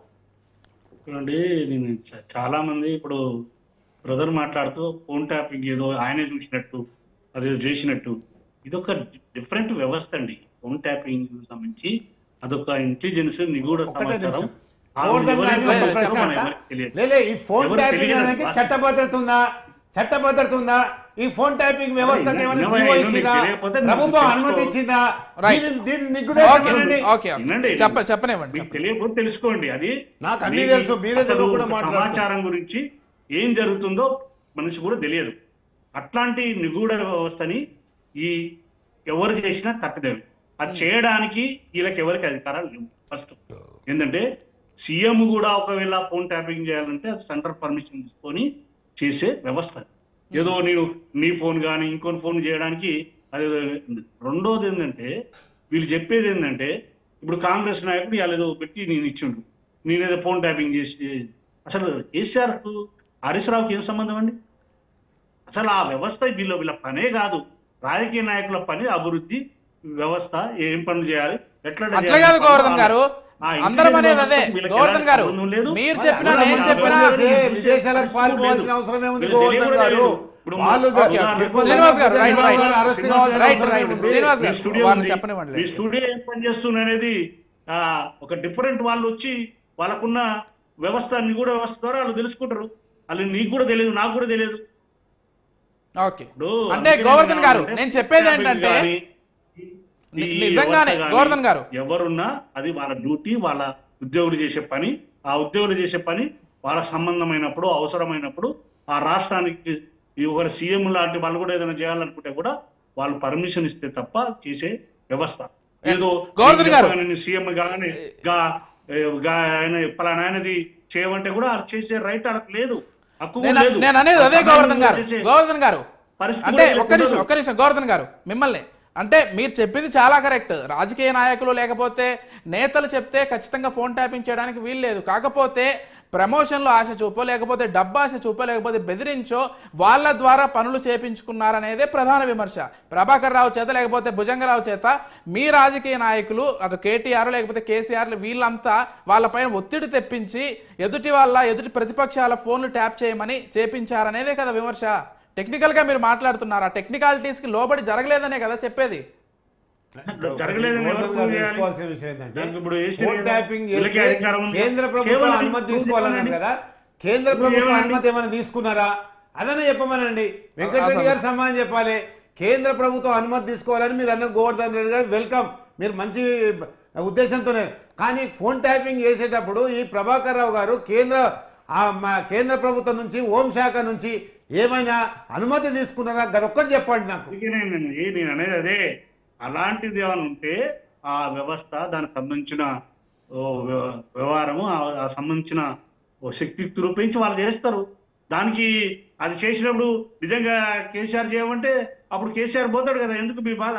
చూడండి, నేను చాలా మంది ఇప్పుడు బ్రదర్ మాట్లాడుతూ ఫోన్ ట్యాపింగ్ ఏదో ఆయనే చూసినట్టు అదేదో చేసినట్టు, ఇదొక డిఫరెంట్ వ్యవస్థ అండి. ఫోన్ ట్యాపింగ్ సంబంధించి అదొక ఇంటెలిజెన్స్ నిగూఢ ఒక్కటే సమాచారం. నిమిషం. గోవర్ధన్ గారిని ఒక ప్రశ్న అంట. లే, ఈ ఫోన్ ట్యాపింగ్ అనేది చట్టభద్రత ఉందా? చట్టభద్రత ఉందా? ఈ ఫోన్ ట్యాపింగ్ వ్యవస్థకి ఏమైనా జీవో ఇచ్చిందా? ప్రభుత్వం అనుమతి ఇచ్చిందా? దీన్ని నిగ్గుదేశమనండి. చెప్పనివ్వండి. మీకు తెలియకపోతే తెలుసుకోండి. అది నాకు అన్ని తెలుసు, మీరే అసలు కూడా మాట్లాడుతున్నారు. సమాచారం గురించి ఏం జరుగుతుందో మనిషి కూడా తెలియదు. అట్లాంటి నిగూఢ వ్యవస్థని ఈ ఎవరు చేసినా తప్పదేవి. అది చేయడానికి వీళ్ళకి ఎవరికి అధికారాలు లేవు. ఫస్ట్ ఏంటంటే సీఎం కూడా ఒకవేళ ఫోన్ ట్యాపింగ్ చేయాలంటే అది సెంట్రల్ పర్మిషన్ తీసుకొని చేసే వ్యవస్థ. ఏదో నేను నీ ఫోన్ కానీ ఇంకొని ఫోన్ చేయడానికి అది. రెండోది ఏంటంటే వీళ్ళు చెప్పేది ఏంటంటే ఇప్పుడు కాంగ్రెస్ నాయకుడు ఇలా ఏదో పెట్టి నేను ఇచ్చిండు, నేనేదో ఫోన్ ట్యాపింగ్ చేసి, అసలు కేసీఆర్కు హరీష్ రావుకి ఏం సంబంధం అండి? అసలు ఆ వ్యవస్థ వీళ్ళ పనే కాదు. రాజకీయ నాయకుల పని అభివృద్ధి వ్యవస్థ, ఏం పనులు చేయాలి, ఎట్లా అట్లా కాదు గోవర్ధన్ గారు, అందరం అనేది అదే. గోవర్ధన్ గారు మీరు చెప్పినా నేను చెప్పినా విదేశాలకు పాల్గొవాల్సిన అవసరం ఏముంది గోవర్ధన్ గారు? శ్రీనివాస్ గారు శ్రీనివాస్ గారు వారిని చెప్పనివ్వండి. ఈ స్టూడియో ఏం పని చేస్తుంది అనేది ఒక డిఫరెంట్ వాళ్ళు వచ్చి వాళ్ళకున్న వ్యవస్థ నిగూఢ వ్యవస్థ ద్వారా వాళ్ళు తెలుసుకుంటారు. వాళ్ళు నీకు కూడా తెలియదు, నాకు కూడా తెలియదు. ఓకే, అంటే గోవర్ధన్ గారు నేను చెప్పేది ఏంటంటే నిజంగానే గోవర్ధన్ గారు ఎవరున్నా అది వాళ్ళ డ్యూటీ, వాళ్ళ ఉద్యోగులు చేసే పని. ఆ ఉద్యోగులు చేసే పని వాళ్ళ సంబంధమైనప్పుడు, అవసరమైనప్పుడు ఆ రాష్ట్రానికి ఒకరు సీఎం లాంటి వాళ్ళు కూడా ఏదైనా చేయాలనుకుంటే కూడా వాళ్ళు పర్మిషన్ ఇస్తే తప్ప చేసే వ్యవస్థ. ఏదో సీఎం కానీ ఆయన పలానా ఆయనది చేయమంటే కూడా అది చేసే రైట్ వాళ్ళకి లేదు, హక్కు లేదు. నేను అనేది అదే గోవర్ధన్ గారు అంటే ఒక్క నిమిషం గోవర్ధన్ గారు మిమ్మల్ని, అంటే మీరు చెప్పింది చాలా కరెక్ట్. రాజకీయ నాయకులు లేకపోతే నేతలు చెప్తే ఖచ్చితంగా ఫోన్ ట్యాపింగ్ చేయడానికి వీలు లేదు. కాకపోతే ప్రమోషన్లో ఆశ చూపో, లేకపోతే డబ్బు ఆశ చూపో, లేకపోతే బెదిరించో వాళ్ళ ద్వారా పనులు చేపించుకున్నారనేదే ప్రధాన విమర్శ. ప్రభాకర్ రావు చేత లేకపోతే భుజంగరావు చేత మీ రాజకీయ నాయకులు అటు కేటీఆర్ లేకపోతే కేసీఆర్ వీళ్ళంతా వాళ్ళపైన ఒత్తిడి తెప్పించి ఎదుటి ప్రతిపక్షాల ఫోన్లు ట్యాప్ చేయమని చేపించారనేదే కదా విమర్శ. టెక్నికల్ గా మీరు మాట్లాడుతున్నారు, ఆ టెక్నికాలిటీస్ కి లోబడి జరగలేదనే కదా చెప్పేది. తెలుసుకోవాల్సిన విషయం ఏంటంటే ఫోన్ ట్యాపింగ్ చేస్తే కేంద్ర ప్రభుత్వం అనుమతి తీసుకోవాలన్నారు కదా, కేంద్ర ప్రభుత్వం అనుమతి ఏమైనా తీసుకున్నారా అదనే చెప్పమనండి. వెంకటరెడ్డి గారు సమాధానం చెప్పాలి. కేంద్ర ప్రభుత్వం అనుమతి తీసుకోవాలని మీరు అన్నారు. గోవర్ధన్ రెడ్డి గారు వెల్కమ్, మీరు మంచి ఉద్దేశంతోనే. కానీ ఫోన్ ట్యాపింగ్ చేసేటప్పుడు ఈ ప్రభాకర్ రావు గారు కేంద్ర ప్రభుత్వం నుంచి, హోంశాఖ నుంచి ఏమైనా అనుమతి తీసుకున్నారా? అదొక్కటి చెప్పండి నాకు. నేను అనేది అదే, అలాంటిది ఏమైనా ఉంటే ఆ వ్యవస్థ, దానికి సంబంధించిన వ్యవహారము, ఆ సంబంధించిన శక్తి రూపించి వాళ్ళు చేస్తారు. దానికి అది చేసినప్పుడు నిజంగా కేసీఆర్ చేయమంటే అప్పుడు కేసీఆర్ పోతాడు కదా, ఎందుకు మీ బాధ?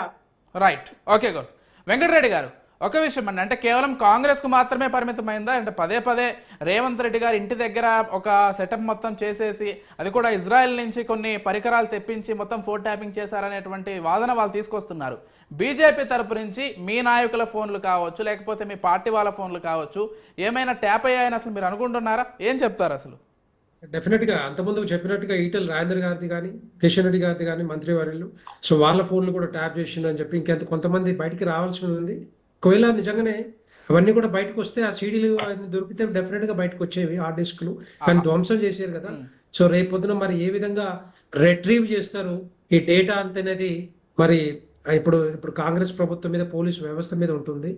Right, okay good. వెంకటరెడ్డి గారు ఒక విషయం అండి, అంటే కేవలం కాంగ్రెస్కు మాత్రమే పరిమితమైందా? అంటే పదే రేవంత్ రెడ్డి గారు ఇంటి దగ్గర ఒక సెటప్ మొత్తం చేసేసి అది కూడా ఇజ్రాయెల్ నుంచి కొన్ని పరికరాలు తెప్పించి మొత్తం ఫోన్ ట్యాపింగ్ చేశారనేటువంటి వాదన వాళ్ళు తీసుకొస్తున్నారు. బీజేపీ తరపు నుంచి మీ నాయకుల ఫోన్లు కావచ్చు, లేకపోతే మీ పార్టీ వాళ్ళ ఫోన్లు కావచ్చు, ఏమైనా ట్యాప్ అయ్యాయని అసలు మీరు అనుకుంటున్నారా? ఏం చెప్తారు అసలు? డెఫినెట్గా అంతకుముందు చెప్పినట్టుగా ఈటెల రాజేంద్ర గారిది కానీ, కిషన్ రెడ్డి గారిది కానీ, మంత్రివర్యులు, సో వాళ్ళ ఫోన్లు కూడా ట్యాప్ చేసిందని చెప్పి కొంతమంది బయటికి రావాల్సి ఉంది. ఒకవేళ నిజంగానే అవన్నీ కూడా బయటకు వస్తే ఆ సీడీలు దొరికితే డెఫినెట్ గా బయటకు వచ్చేవి, ఆ డిస్క్లు. కానీ ధ్వంసం చేశారు కదా. సో రేపు పొద్దున మరి ఏ విధంగా రిట్రీవ్ చేస్తారు ఈ డేటా అంతనేది మరి ఇప్పుడు కాంగ్రెస్ ప్రభుత్వం మీద, పోలీసు వ్యవస్థ మీద ఉంటుంది.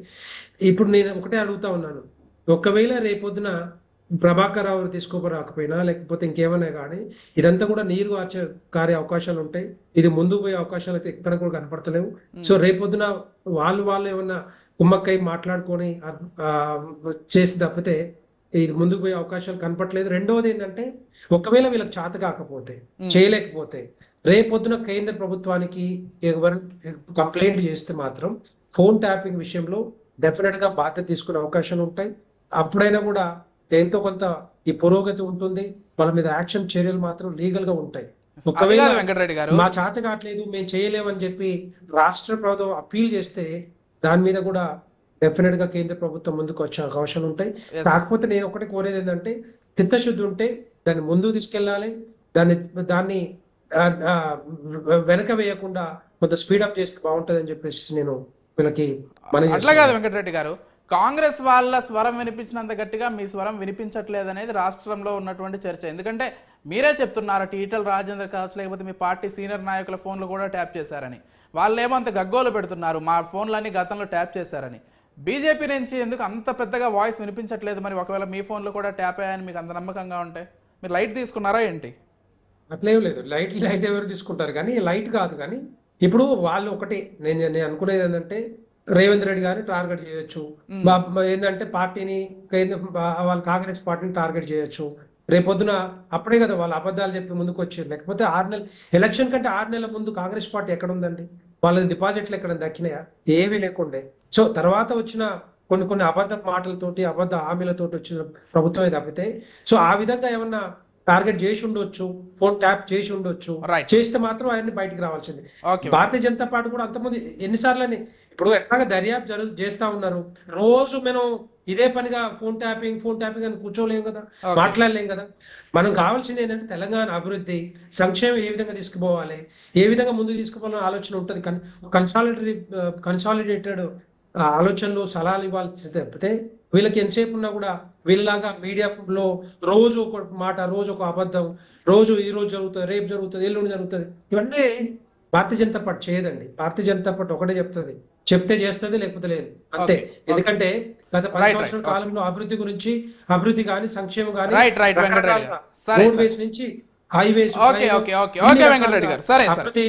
ఇప్పుడు నేను ఒకటే అడుగుతా ఉన్నాను, ఒకవేళ రేపొద్దున ప్రభాకర్ రావు తీసుకోరాకపోయినా లేకపోతే ఇంకేమైనా కానీ ఇదంతా కూడా నీరు కారే అవకాశాలు ఉంటాయి. ఇది ముందుకు పోయే అవకాశాలు అయితే ఎక్కడ కూడా కనపడతలేవు. సో రేపొద్దున వాళ్ళు ఏమన్నా కుమ్మక్కై మాట్లాడుకొని చేసి తప్పితే ఇది ముందుకు పోయే అవకాశాలు కనపట్లేదు. రెండవది ఏంటంటే ఒకవేళ వీళ్ళకి చేత కాకపోతే, చేయలేకపోతే రేపొద్దున కేంద్ర ప్రభుత్వానికి ఎవరు కంప్లైంట్ చేస్తే మాత్రం ఫోన్ ట్యాపింగ్ విషయంలో డెఫినెట్ గా బాధ్యత తీసుకునే అవకాశాలు ఉంటాయి. అప్పుడైనా కూడా ఎంతో కొంత ఈ పురోగతి ఉంటుంది. వాళ్ళ మీద యాక్షన్ చర్యలు మాత్రం లీగల్ గా ఉంటాయి. ఒకవేళ మా చేత కావట్లేదు, మేము చేయలేమని చెప్పి రాష్ట్ర ప్రభుత్వం అప్పీల్ చేస్తే దాని మీద కూడా డెఫినెట్ గా కేంద్ర ప్రభుత్వం ముందుకు వచ్చే అవకాశాలు ఉంటాయి. కాకపోతే నేను ఒకటి కోరేది ఏంటంటే చిత్తశుద్ధి ఉంటే దాన్ని ముందుకు తీసుకెళ్ళాలి. దాన్ని దాన్ని వెనక వేయకుండా కొంత స్పీడప్ చేస్తే బాగుంటుంది అని చెప్పేసి నేను వీళ్ళకి అట్లా కాదు వెంకటరెడ్డి గారు, కాంగ్రెస్ వాళ్ళ స్వరం వినిపించినంత గట్టిగా మీ స్వరం వినిపించట్లేదు అనేది రాష్ట్రంలో ఉన్నటువంటి చర్చ. ఎందుకంటే మీరే చెప్తున్నారు ఈటల రాజేందర్ కావచ్చు, లేకపోతే మీ పార్టీ సీనియర్ నాయకుల ఫోన్లు కూడా ట్యాప్ చేశారని. వాళ్ళేమో అంత గగ్గోలు పెడుతున్నారు మా ఫోన్లన్నీ గతంలో ట్యాప్ చేశారని. బీజేపీ నుంచి ఎందుకు అంత పెద్దగా వాయిస్ వినిపించట్లేదు? మరి ఒకవేళ మీ ఫోన్లు కూడా ట్యాప్ అయ్యాయని మీకు అంత నమ్మకంగా ఉంటే మీరు లైట్ తీసుకున్నారా ఏంటి? అట్లేం లేదు, లైట్ ఎవరు తీసుకుంటారు కానీ లైట్ కాదు. కానీ ఇప్పుడు వాళ్ళు ఒకటి నేను అనుకునేది ఏంటంటే రేవంత్ రెడ్డి గారిని టార్గెట్ చేయొచ్చు, ఏంటంటే పార్టీని వాళ్ళ కాంగ్రెస్ పార్టీని టార్గెట్ చేయొచ్చు. రేపొద్దున అప్పుడే కదా వాళ్ళు అబద్ధాలు చెప్పి ముందుకు వచ్చారు. లేకపోతే 6 నెలలు ఎలక్షన్ కంటే 6 నెలల ముందు కాంగ్రెస్ పార్టీ ఎక్కడ ఉందండి? వాళ్ళ డిపాజిట్లు ఎక్కడ దక్కినాయా? ఏమీ లేకుండే. సో తర్వాత వచ్చిన కొన్ని అబద్ధ మాటలతోటి అబద్ధ హామీలతోటి వచ్చిన ప్రభుత్వమే తప్పితే సో ఆ విధంగా ఏమన్నా టార్గెట్ చేసి ఉండొచ్చు, ఫోన్ ట్యాప్ చేసి ఉండొచ్చు. చేస్తే మాత్రం ఆయన్ని బయటకు రావాల్సింది. భారతీయ జనతా పార్టీ కూడా అంతమంది ఎన్నిసార్లని ఇప్పుడు ఎట్లాగా దర్యాప్తు చేస్తా ఉన్నారు. రోజు మనం ఇదే పనిగా ఫోన్ ట్యాపింగ్ అని కూర్చోలేం కదా, మాట్లాడలేం కదా. మనం కావాల్సింది ఏంటంటే తెలంగాణ అభివృద్ధి, సంక్షేమం ఏ విధంగా తీసుకుపోవాలి, ఏ విధంగా ముందుకు తీసుకుపోవాలని ఆలోచన ఉంటుంది. కన్సాలిడేటెడ్ ఆలోచనలు సలహాలు ఇవ్వాల్సి తప్పితే వీళ్ళకి ఎంతసేపు ఉన్నా కూడా వీళ్ళలాగా మీడియాలో రోజు ఒక మాట, రోజు ఒక అబద్ధం, రోజు ఈ రోజు జరుగుతుంది, రేపు జరుగుతుంది, ఎల్లుండి జరుగుతుంది, ఇవన్నీ భారతీయ జనతా పార్టీ చేయదండి. భారతీయ జనతా పార్టీ ఒకటే చెప్తుంది, చెప్తే చేస్తుంది, లేకపోతే లేదు, అంతే. ఎందుకంటే గత 10 సంవత్సరాల కాలంలో అభివృద్ధి గురించి, అభివృద్ధి కానీ సంక్షేమం కానీ రోడ్వేస్ నుంచి హైవేస్, అభివృద్ధి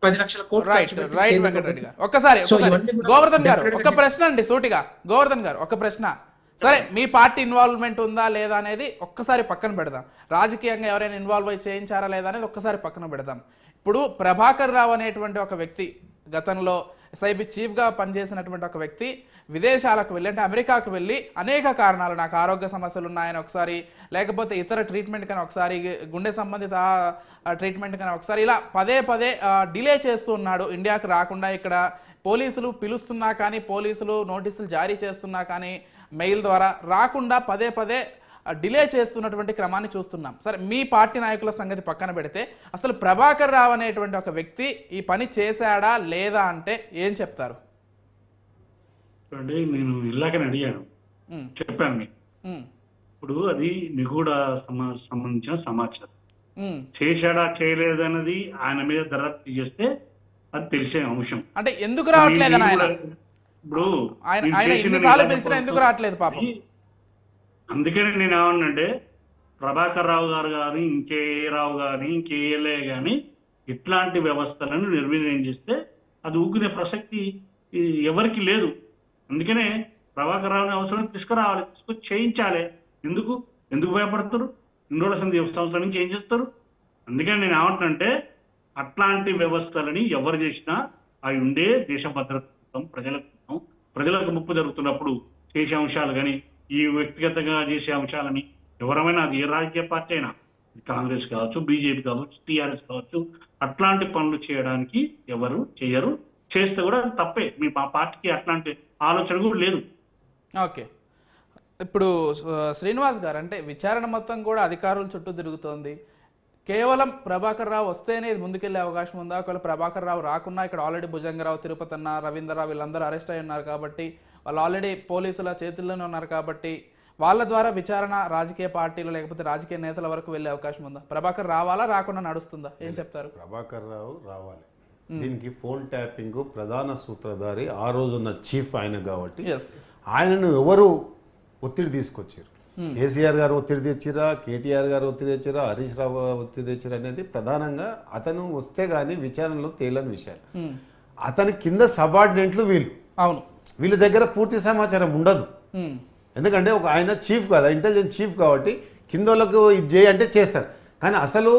10 లక్షల కోట్లు. ఒక్కసారి గోవర్ధన్ గారు ఒక ప్రశ్న అండి, సూటిగా గోవర్ధన్ గారు ఒక ప్రశ్న. సరే, మీ పార్టీ ఇన్వాల్వ్మెంట్ ఉందా లేదా అనేది ఒక్కసారి పక్కన పెడదాం. రాజకీయంగా ఎవరైనా ఇన్వాల్వ్ అయి చేయించారా లేదా అనేది ఒక్కసారి పక్కన పెడదాం. ఇప్పుడు ప్రభాకర్ రావు అనేటువంటి ఒక వ్యక్తి, గతంలో ఎస్ఐబి చీఫ్గా పనిచేసినటువంటి ఒక వ్యక్తి విదేశాలకు వెళ్ళి, అంటే అమెరికాకు వెళ్ళి అనేక కారణాలు, నాకు ఆరోగ్య సమస్యలు ఉన్నాయని ఒకసారి, లేకపోతే ఇతర ట్రీట్మెంట్ కానీ ఒకసారి, గుండె సంబంధిత ట్రీట్మెంట్ కానీ ఒకసారి, ఇలా పదే డిలే చేస్తూ ఉన్నాడు ఇండియాకు రాకుండా. ఇక్కడ పోలీసులు పిలుస్తున్నా కానీ, పోలీసులు నోటీసులు జారీ చేస్తున్నా కానీ మెయిల్ ద్వారా రాకుండా పదే డిలే చేస్తున్నటువంటి క్రమాన్ని చూస్తున్నాం. సరే, మీ పార్టీ నాయకుల సంగతి పక్కన పెడితే అసలు ప్రభాకర్ రావు అనేటువంటి ఒక వ్యక్తి ఈ పని చేశాడా లేదా అంటే ఏం చెప్తారు? నేను ఇలాగనే అడిగాను, చెప్పాను మీకు. ఇప్పుడు అది నిగూఢ సంబంధించిన సమాచారం. చేశాడా చేయలేదు అన్నది ఆయన మీద దర్యాప్తు చేస్తే అది తెలిసే అంశం. అంటే ఎందుకు రావట్లేదు ఆయన? ఇప్పుడు ఆయన ఎన్నిసార్లు పిలిచినా ఎందుకు రావట్లేదు పాపం? అందుకని నేను ఏమన్నంటే ప్రభాకర్ రావు గారు కానీ, ఇంకే రావు కానీ, ఇంకేఎల్ఏ కానీ ఇట్లాంటి వ్యవస్థలను నిర్వీర్యం చేస్తే అది ఊగునే ప్రసక్తి ఎవరికి లేదు. అందుకనే ప్రభాకర్ రావుని అవసరం తీసుకురావాలి, తీసుకొచ్చి చేయించాలి. ఎందుకు భయపడతారు? 2 రోజుల సంవత్సరం నుంచి ఏం చేస్తారు? అందుకని నేను ఏమంటున్నంటే అట్లాంటి వ్యవస్థలని ఎవరు చేసినా అవి ఉండే దేశ భద్రత కోసం, ప్రజలకు ముప్పు జరుగుతున్నప్పుడు చేసే అంశాలు కానీ, ఈ వ్యక్తిగతంగా చేసే అంశాలని ఎవరైనా, అది ఏ రాజకీయ పార్టీ అయినా, కాంగ్రెస్ కావచ్చు, బీజేపీ కావచ్చు, టీఆర్ఎస్ కావచ్చు, అట్లాంటి పనులు చేయడానికి ఎవరు చేయరు. చేస్తే కూడా తప్పే. మీ పార్టీకి అట్లాంటి ఆలోచన కూడా లేదు. ఓకే, ఇప్పుడు శ్రీనివాస్ గారు, అంటే విచారణ మొత్తం కూడా అధికారుల చుట్టూ తిరుగుతోంది. కేవలం ప్రభాకర్ రావు వస్తేనే ఇది ముందుకెళ్లే అవకాశం ఉందా? ఒకవేళ ప్రభాకర్ రావు రాకున్నా ఇక్కడ ఆల్రెడీ భుజంగరావు, తిరుపతి అన్న, రవీంద్రరావు వీళ్ళందరూ అరెస్ట్ అయి ఉన్నారు కాబట్టి, వాళ్ళు ఆల్రెడీ పోలీసుల చేతుల్లోనే ఉన్నారు కాబట్టి వాళ్ళ ద్వారా విచారణ రాజకీయ పార్టీలు లేకపోతే రాజకీయ నేతల వరకు వెళ్ళే అవకాశం ఉందా? ప్రభాకర్ రావాలా, రాకుండా నడుస్తుందా? ఏం చెప్తారు? ప్రభాకర్ రావు రావాలి. దీనికి ఫోన్ ట్యాపింగ్ ప్రధాన సూత్రధారి ఆ రోజున్న చీఫ్ ఆయన కాబట్టి ఆయనను ఎవరు ఒత్తిడి తీసుకొచ్చారు? కేసీఆర్ గారు ఒత్తిడి తెచ్చిరా, కేటీఆర్ గారు ఒత్తిడి తెచ్చిరా, హరీష్ రావు ఒత్తిడి తెచ్చిరా అనేది ప్రధానంగా అతను వస్తే గానీ విచారణలో తేలని విషయాలు. అతని కింద సబార్డినేట్లు వీళ్ళ దగ్గర పూర్తి సమాచారం ఉండదు. ఎందుకంటే ఒక ఆయన చీఫ్ కదా, ఇంటెలిజెన్స్ చీఫ్ కాబట్టి కింద వాళ్ళకు ఇది చేయి అంటే చేస్తారు. కానీ అసలు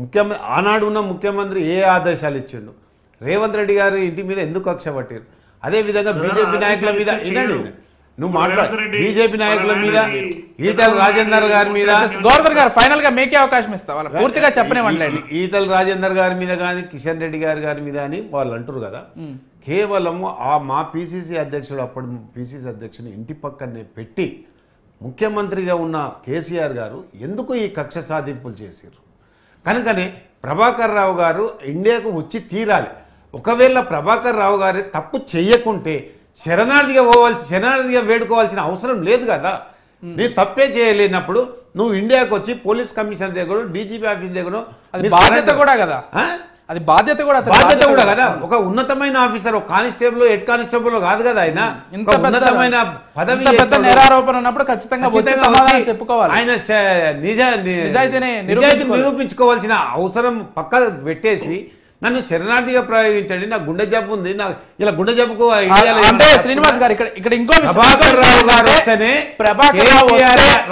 ముఖ్యమంత్రి ఆనాడు ఉన్న ముఖ్యమంత్రి ఏ ఆదేశాలు ఇచ్చిండు? రేవంత్ రెడ్డి గారు ఇంటి మీద ఎందుకు కక్ష పట్టారు? అదేవిధంగా బీజేపీ నాయకుల మీద వినండి, నువ్వు మాట్లాడు, బీజేపీ నాయకుల మీద, ఈటల రాజేందర్ గారి మీద, గవర్నర్ గారు ఫైనల్ గా మీకే అవకాశం ఇస్తా, వాళ్ళు పూర్తిగా చెప్పనివ్వండి. ఈటల రాజేందర్ గారి మీద కానీ, కిషన్ రెడ్డి గారి మీద అని వాళ్ళు అంటారు కదా. కేవలము మా పిసిసి అధ్యక్షుడు అప్పుడు పిసిసి అధ్యక్షుని ఇంటి పక్కనే పెట్టి ముఖ్యమంత్రిగా ఉన్న కేసీఆర్ గారు ఎందుకు ఈ కక్ష సాధింపులు చేశారు? కనుకనే ప్రభాకర్ రావు గారు ఇండియాకు వచ్చి తీరాలి. ఒకవేళ ప్రభాకర్ రావు గారు తప్పు చేయకుంటే శరణార్థిగా వేడుకోవాల్సిన అవసరం లేదు కదా. నేను తప్పే చేయలేనప్పుడు నువ్వు ఇండియాకు వచ్చి పోలీస్ కమిషనర్ దగ్గర, డీజీపీ ఆఫీస్ దగ్గర, అది బాధ్యత కూడా కదా, అది బాధ్యత కూడా కదా. ఒక ఉన్నతమైన ఆఫీసర్, ఒక కానిస్టేబుల్, హెడ్ కానిస్టేబుల్ కాదు కదా ఆయన. ఇంత ఉన్నతమైన పదవి నేరారోపణ ఉన్నప్పుడు ఖచ్చితంగా చెప్పుకోవాలి. ఆయన నిజాయితీని నిరూపించుకోవాల్సిన అవసరం పక్క పెట్టేసి నన్ను శరణార్థిగా ప్రయోగించండి, నాకు గుండె జబ్బు ఉంది, నాకు ఇలా గుండె జబ్బుకు అంటే శ్రీనివాస్ గారు ఇక్కడ ఇంకో ప్రభాకర్ రావు గారు వస్తేనే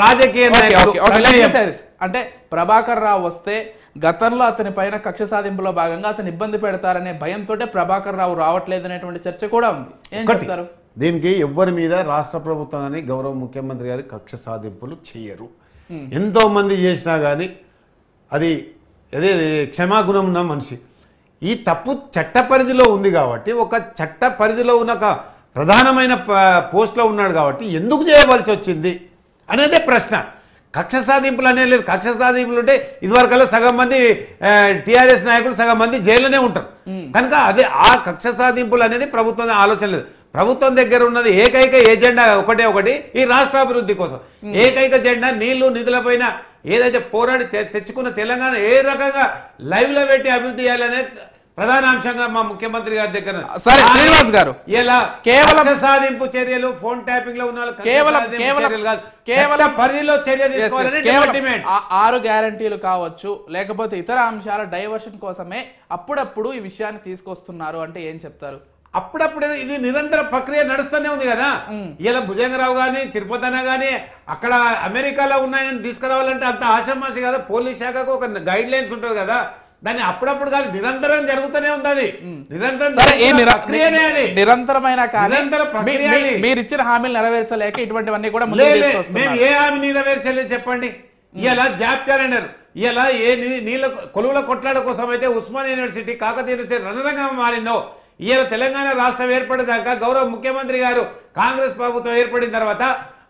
రాజకీయ అంటే ప్రభాకర్ రావు వస్తే గతంలో అతని పైన కక్ష సాధింపులో భాగంగా అతను ఇబ్బంది పెడతారనే భయంతో ప్రభాకర్ రావు రావట్లేదు అనేటువంటి చర్చ కూడా ఉంది. ఏం చెప్తారు దీనికి? ఎవ్వరి మీద రాష్ట్ర ప్రభుత్వం కానీ గౌరవ ముఖ్యమంత్రి గారి కక్ష సాధింపులు చేయరు. ఎంతో మంది చేసినా కానీ అది అదే క్షమాగుణం ఉన్న మనిషి. ఈ తప్పు చట్ట పరిధిలో ఉంది కాబట్టి, ఒక చట్ట పరిధిలో ఉన్న ఒక ప్రధానమైన పోస్ట్లో ఉన్నాడు కాబట్టి ఎందుకు చేయవలసి వచ్చింది అనేదే ప్రశ్న. కక్ష సాధింపులు అనేది లేదు. కక్ష సాధింపులు ఉంటే ఇదివరకల్లా సగం మంది టీఆర్ఎస్ నాయకులు సగం మంది జైల్లోనే ఉంటారు. కనుక అదే ఆ కక్ష సాధింపులు అనేది ప్రభుత్వం ఆలోచన లేదు. ప్రభుత్వం దగ్గర ఉన్నది ఏకైక ఎజెండా ఒకటి, ఈ రాష్ట్ర అభివృద్ధి కోసం ఏకైక జెండా నీళ్లు నిధులపైన ఏదైతే పోరాడి తెచ్చుకున్న తెలంగాణ ఏ రకంగా లైవ్లో పెట్టి అభివృద్ధి చేయాలనే ప్రధాన అంశంగా మా ముఖ్యమంత్రి గారి దగ్గర. సరే శ్రీనివాస్ గారు, ఇలా కేవలం సాధింపు చర్యలు, ఫోన్ ట్యాపింగ్ లో ఉన్న కేవలం పరిధిలో చర్య తీసుకోవాలని 6 గ్యారంటీలు కావచ్చు, లేకపోతే ఇతర అంశాల డైవర్షన్ కోసమే అప్పుడప్పుడు ఈ విషయాన్ని తీసుకొస్తున్నారు అంటే ఏం చెప్తారు? అప్పుడప్పుడు ఇది నిరంతర ప్రక్రియ నడుస్తూనే ఉంది కదా. ఇలా భుజంగరావు గానీ, తిరుపతి అన్న గానీ అక్కడ అమెరికాలో ఉన్నాయని తీసుకురావాలంటే అంత ఆశామాషి కదా. పోలీస్ శాఖకు ఒక గైడ్ లైన్స్ ఉంటుంది కదా, దాన్ని అప్పుడప్పుడు కాదు నిరంతరం జరుగుతూనే ఉంది. అది నిరంతరమైన మీరు ఇచ్చిన హామీలు నెరవేర్చలేక ఇటువంటివన్నీ కూడా మేము ఏ హామీ నెరవేర్చలేదు చెప్పండి. ఇలా జాబ్ క్యాలెండర్, ఇలా ఏ నీళ్ళ కొలువుల కొట్లాడ కోసం అయితే ఉస్మానియా యూనివర్సిటీ, కాకతీయ యూనివర్సిటీ రణరంగం మారిందో, ఇలా తెలంగాణ రాష్ట్రం ఏర్పడేదాకా గౌరవ ముఖ్యమంత్రి గారు కాంగ్రెస్ ప్రభుత్వం ఏర్పడిన తర్వాత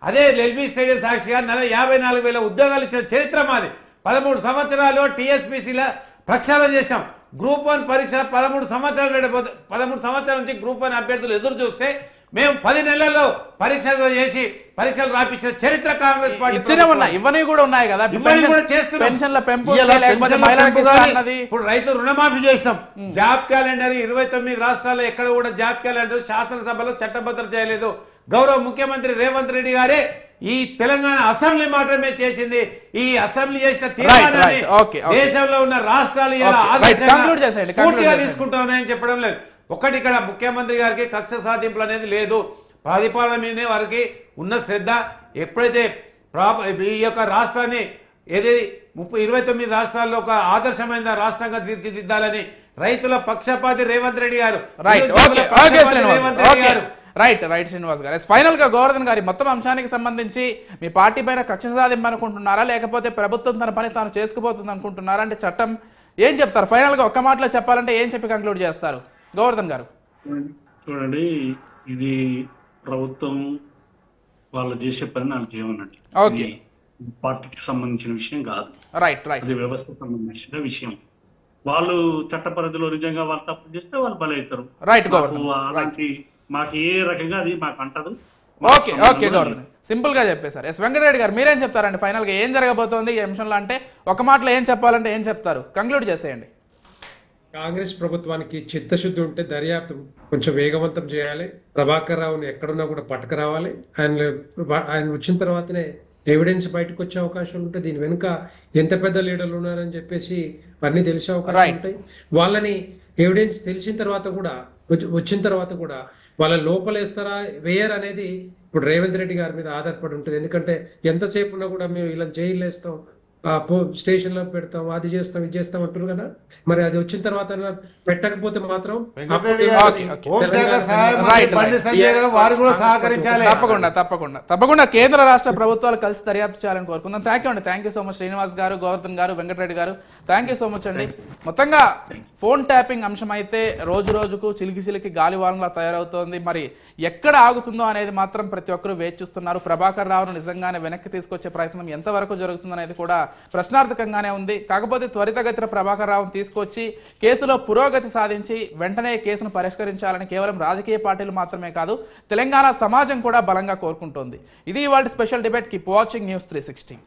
అదే ఎల్బీ స్టేడియం సాక్షిగా 54,000 ఉద్యోగాలు ఇచ్చిన చరిత్ర మాది. 13 సంవత్సరాలు టీఎస్పీసీల ప్రక్షాళన చేసినాం. గ్రూప్ 1 పరీక్ష 13 సంవత్సరాల నుంచి గ్రూప్ 1 అభ్యర్థులు ఎదురు చూస్తే మేము 10 నెలల్లో పరీక్షలు చేసి పరీక్షలు రాపించిన చరిత్ర కాంగ్రెస్ పార్టీ. ఇవన్నీ కూడా ఉన్నాయి కదా, ఇవన్నీ కూడా చేస్తున్నాం. ఇప్పుడు రైతు రుణమాఫీ చేసినాం. జాబ్ క్యాలెండర్ 29 రాష్ట్రాల్లో ఎక్కడ కూడా జాబ్ క్యాలెండర్ శాసనసభలో చట్టబద్ధత చేయలేదు. గౌరవ ముఖ్యమంత్రి రేవంత్ రెడ్డి గారే ఈ తెలంగాణ అసెంబ్లీ మాత్రమే చేసింది. ఈ అసెంబ్లీ చేసిన తీర్మానాన్ని దేశంలో ఉన్న రాష్ట్రాలు పూర్తిగా తీసుకుంటా ఉన్నాయని చెప్పడం లేదు. ఒకటి ఇక్కడ ముఖ్యమంత్రి గారికి కక్ష సాధింపులు అనేది లేదు. పరిపాలన మీదనే వారికి ఉన్న శ్రద్ధ. ఎప్పుడైతే ఈ యొక్క రాష్ట్రాన్ని ఏది 29 రాష్ట్రాల్లో ఒక ఆదర్శమైన రాష్ట్రంగా తీర్చిదిద్దాలని రైతుల పక్షపాతి రేవంత్ రెడ్డి గారు. రైట్ శ్రీనివాస్ గారు, ఫైనల్ గా గోవర్ధన్ గారి మొత్తం అంశానికి సంబంధించి మీ పార్టీ పైన కక్ష సాధింపు అనుకుంటున్నారా, లేకపోతే ప్రభుత్వం తన పని తాను చేసుకుపోతుంది అనుకుంటున్నారా? అంటే చట్టం ఏం చెప్తారు? ఫైనల్ గా ఒక్క మాటలో చెప్పాలంటే ఏం చెప్పి కంక్లూడ్ చేస్తారు గోవర్ధన్ గారు? చూడండి, ఇది ప్రభుత్వం వాళ్ళు చేసే పని నాకు చేయమన్నట్టు. ఓకే, పార్టీకి సంబంధించిన విషయం కాదు. రైట్. అది వ్యవస్థకు సంబంధించిన విషయం. వాళ్ళు చట్ట పరిధిలో నిజంగా వాళ్ళు తప్పు చేస్తే వాళ్ళు బలవుతారు. రైట్ గోవర్ధన్, అలాంటి మాకు ఏ రకంగా అది మాకు అంటదు. ఓకే గోవర్ధన్, సింపుల్ గా చెప్పేశారు. ఎస్ వెంకటరెడ్డి గారు, మీరేం చెప్తారండి ఫైనల్ గా? ఏం జరగబోతోంది ఈ అంశంలో? అంటే ఒక మాటలో ఏం చెప్పాలంటే ఏం చెప్తారు? కంక్లూడ్ చేసేయండి. కాంగ్రెస్ ప్రభుత్వానికి చిత్తశుద్ధి ఉంటే దర్యాప్తు కొంచెం వేగవంతం చేయాలి. ప్రభాకర్ రావుని ఎక్కడున్నా కూడా పట్టుకురావాలి. ఆయన వచ్చిన తర్వాతనే ఎవిడెన్స్ బయటకు వచ్చే అవకాశాలు ఉంటాయి. దీని వెనుక ఎంత పెద్ద లీడర్లు ఉన్నారని చెప్పేసి అన్ని తెలిసే అవకాశాలు ఉంటాయి. వాళ్ళని ఎవిడెన్స్ తెలిసిన తర్వాత కూడా వచ్చిన తర్వాత కూడా వాళ్ళ లోపలేస్తారా వేయర్ అనేది ఇప్పుడు రేవంత్ రెడ్డి గారి మీద ఆధారపడి ఉంటుంది. ఎందుకంటే ఎంతసేపు ఉన్నా కూడా మేము ఇలా జైలు వేస్తాం, స్టేషన్లో పెడతాం, అది చేస్తాం, ఇది చేస్తాం అంటారు కదా. మరి అది వచ్చిన తర్వాత పెట్టకపోతే మాత్రం వెంకటరెడ్డి అప్పుడు గారు, ఓకే, ఓకే. హోంశాఖ సహాయ మంత్రి రైట్, బండి రైట్. సంజయ్ గారు వారు కూడా సహకరించాలి. తప్పకుండా కేంద్ర రాష్ట్ర ప్రభుత్వాలు కలిసి దర్యాప్తు చేయాలని కోరుకుందాం. Thank you so much Srinivas గారు, గోవర్ధన్ గారు, వెంకటరెడ్డి గారు, థ్యాంక్ యూ సో మచ్ అండి. మొత్తంగా ఫోన్ ట్యాపింగ్ అంశం అయితే రోజు రోజుకు చిలికి గాలివానంలా తయారవుతోంది. మరి ఎక్కడ ఆగుతుందో అనేది మాత్రం ప్రతి ఒక్కరూ వేచి చూస్తున్నారు. ప్రభాకర్ రావును నిజంగానే వెనక్కి తీసుకొచ్చే ప్రయత్నం ఎంతవరకు జరుగుతుందనేది కూడా ప్రశ్నార్థకంగానే ఉంది. కాకపోతే త్వరితగతిన ప్రభాకర్ రావును తీసుకొచ్చి కేసులో పురోగతి సాధించి వెంటనే కేసును పరిష్కరించాలని కేవలం రాజకీయ పార్టీలు మాత్రమే కాదు, తెలంగాణ సమాజం కూడా బలంగా కోరుకుంటోంది. ఇది ఇవాళ special debate. Keep watching news 360.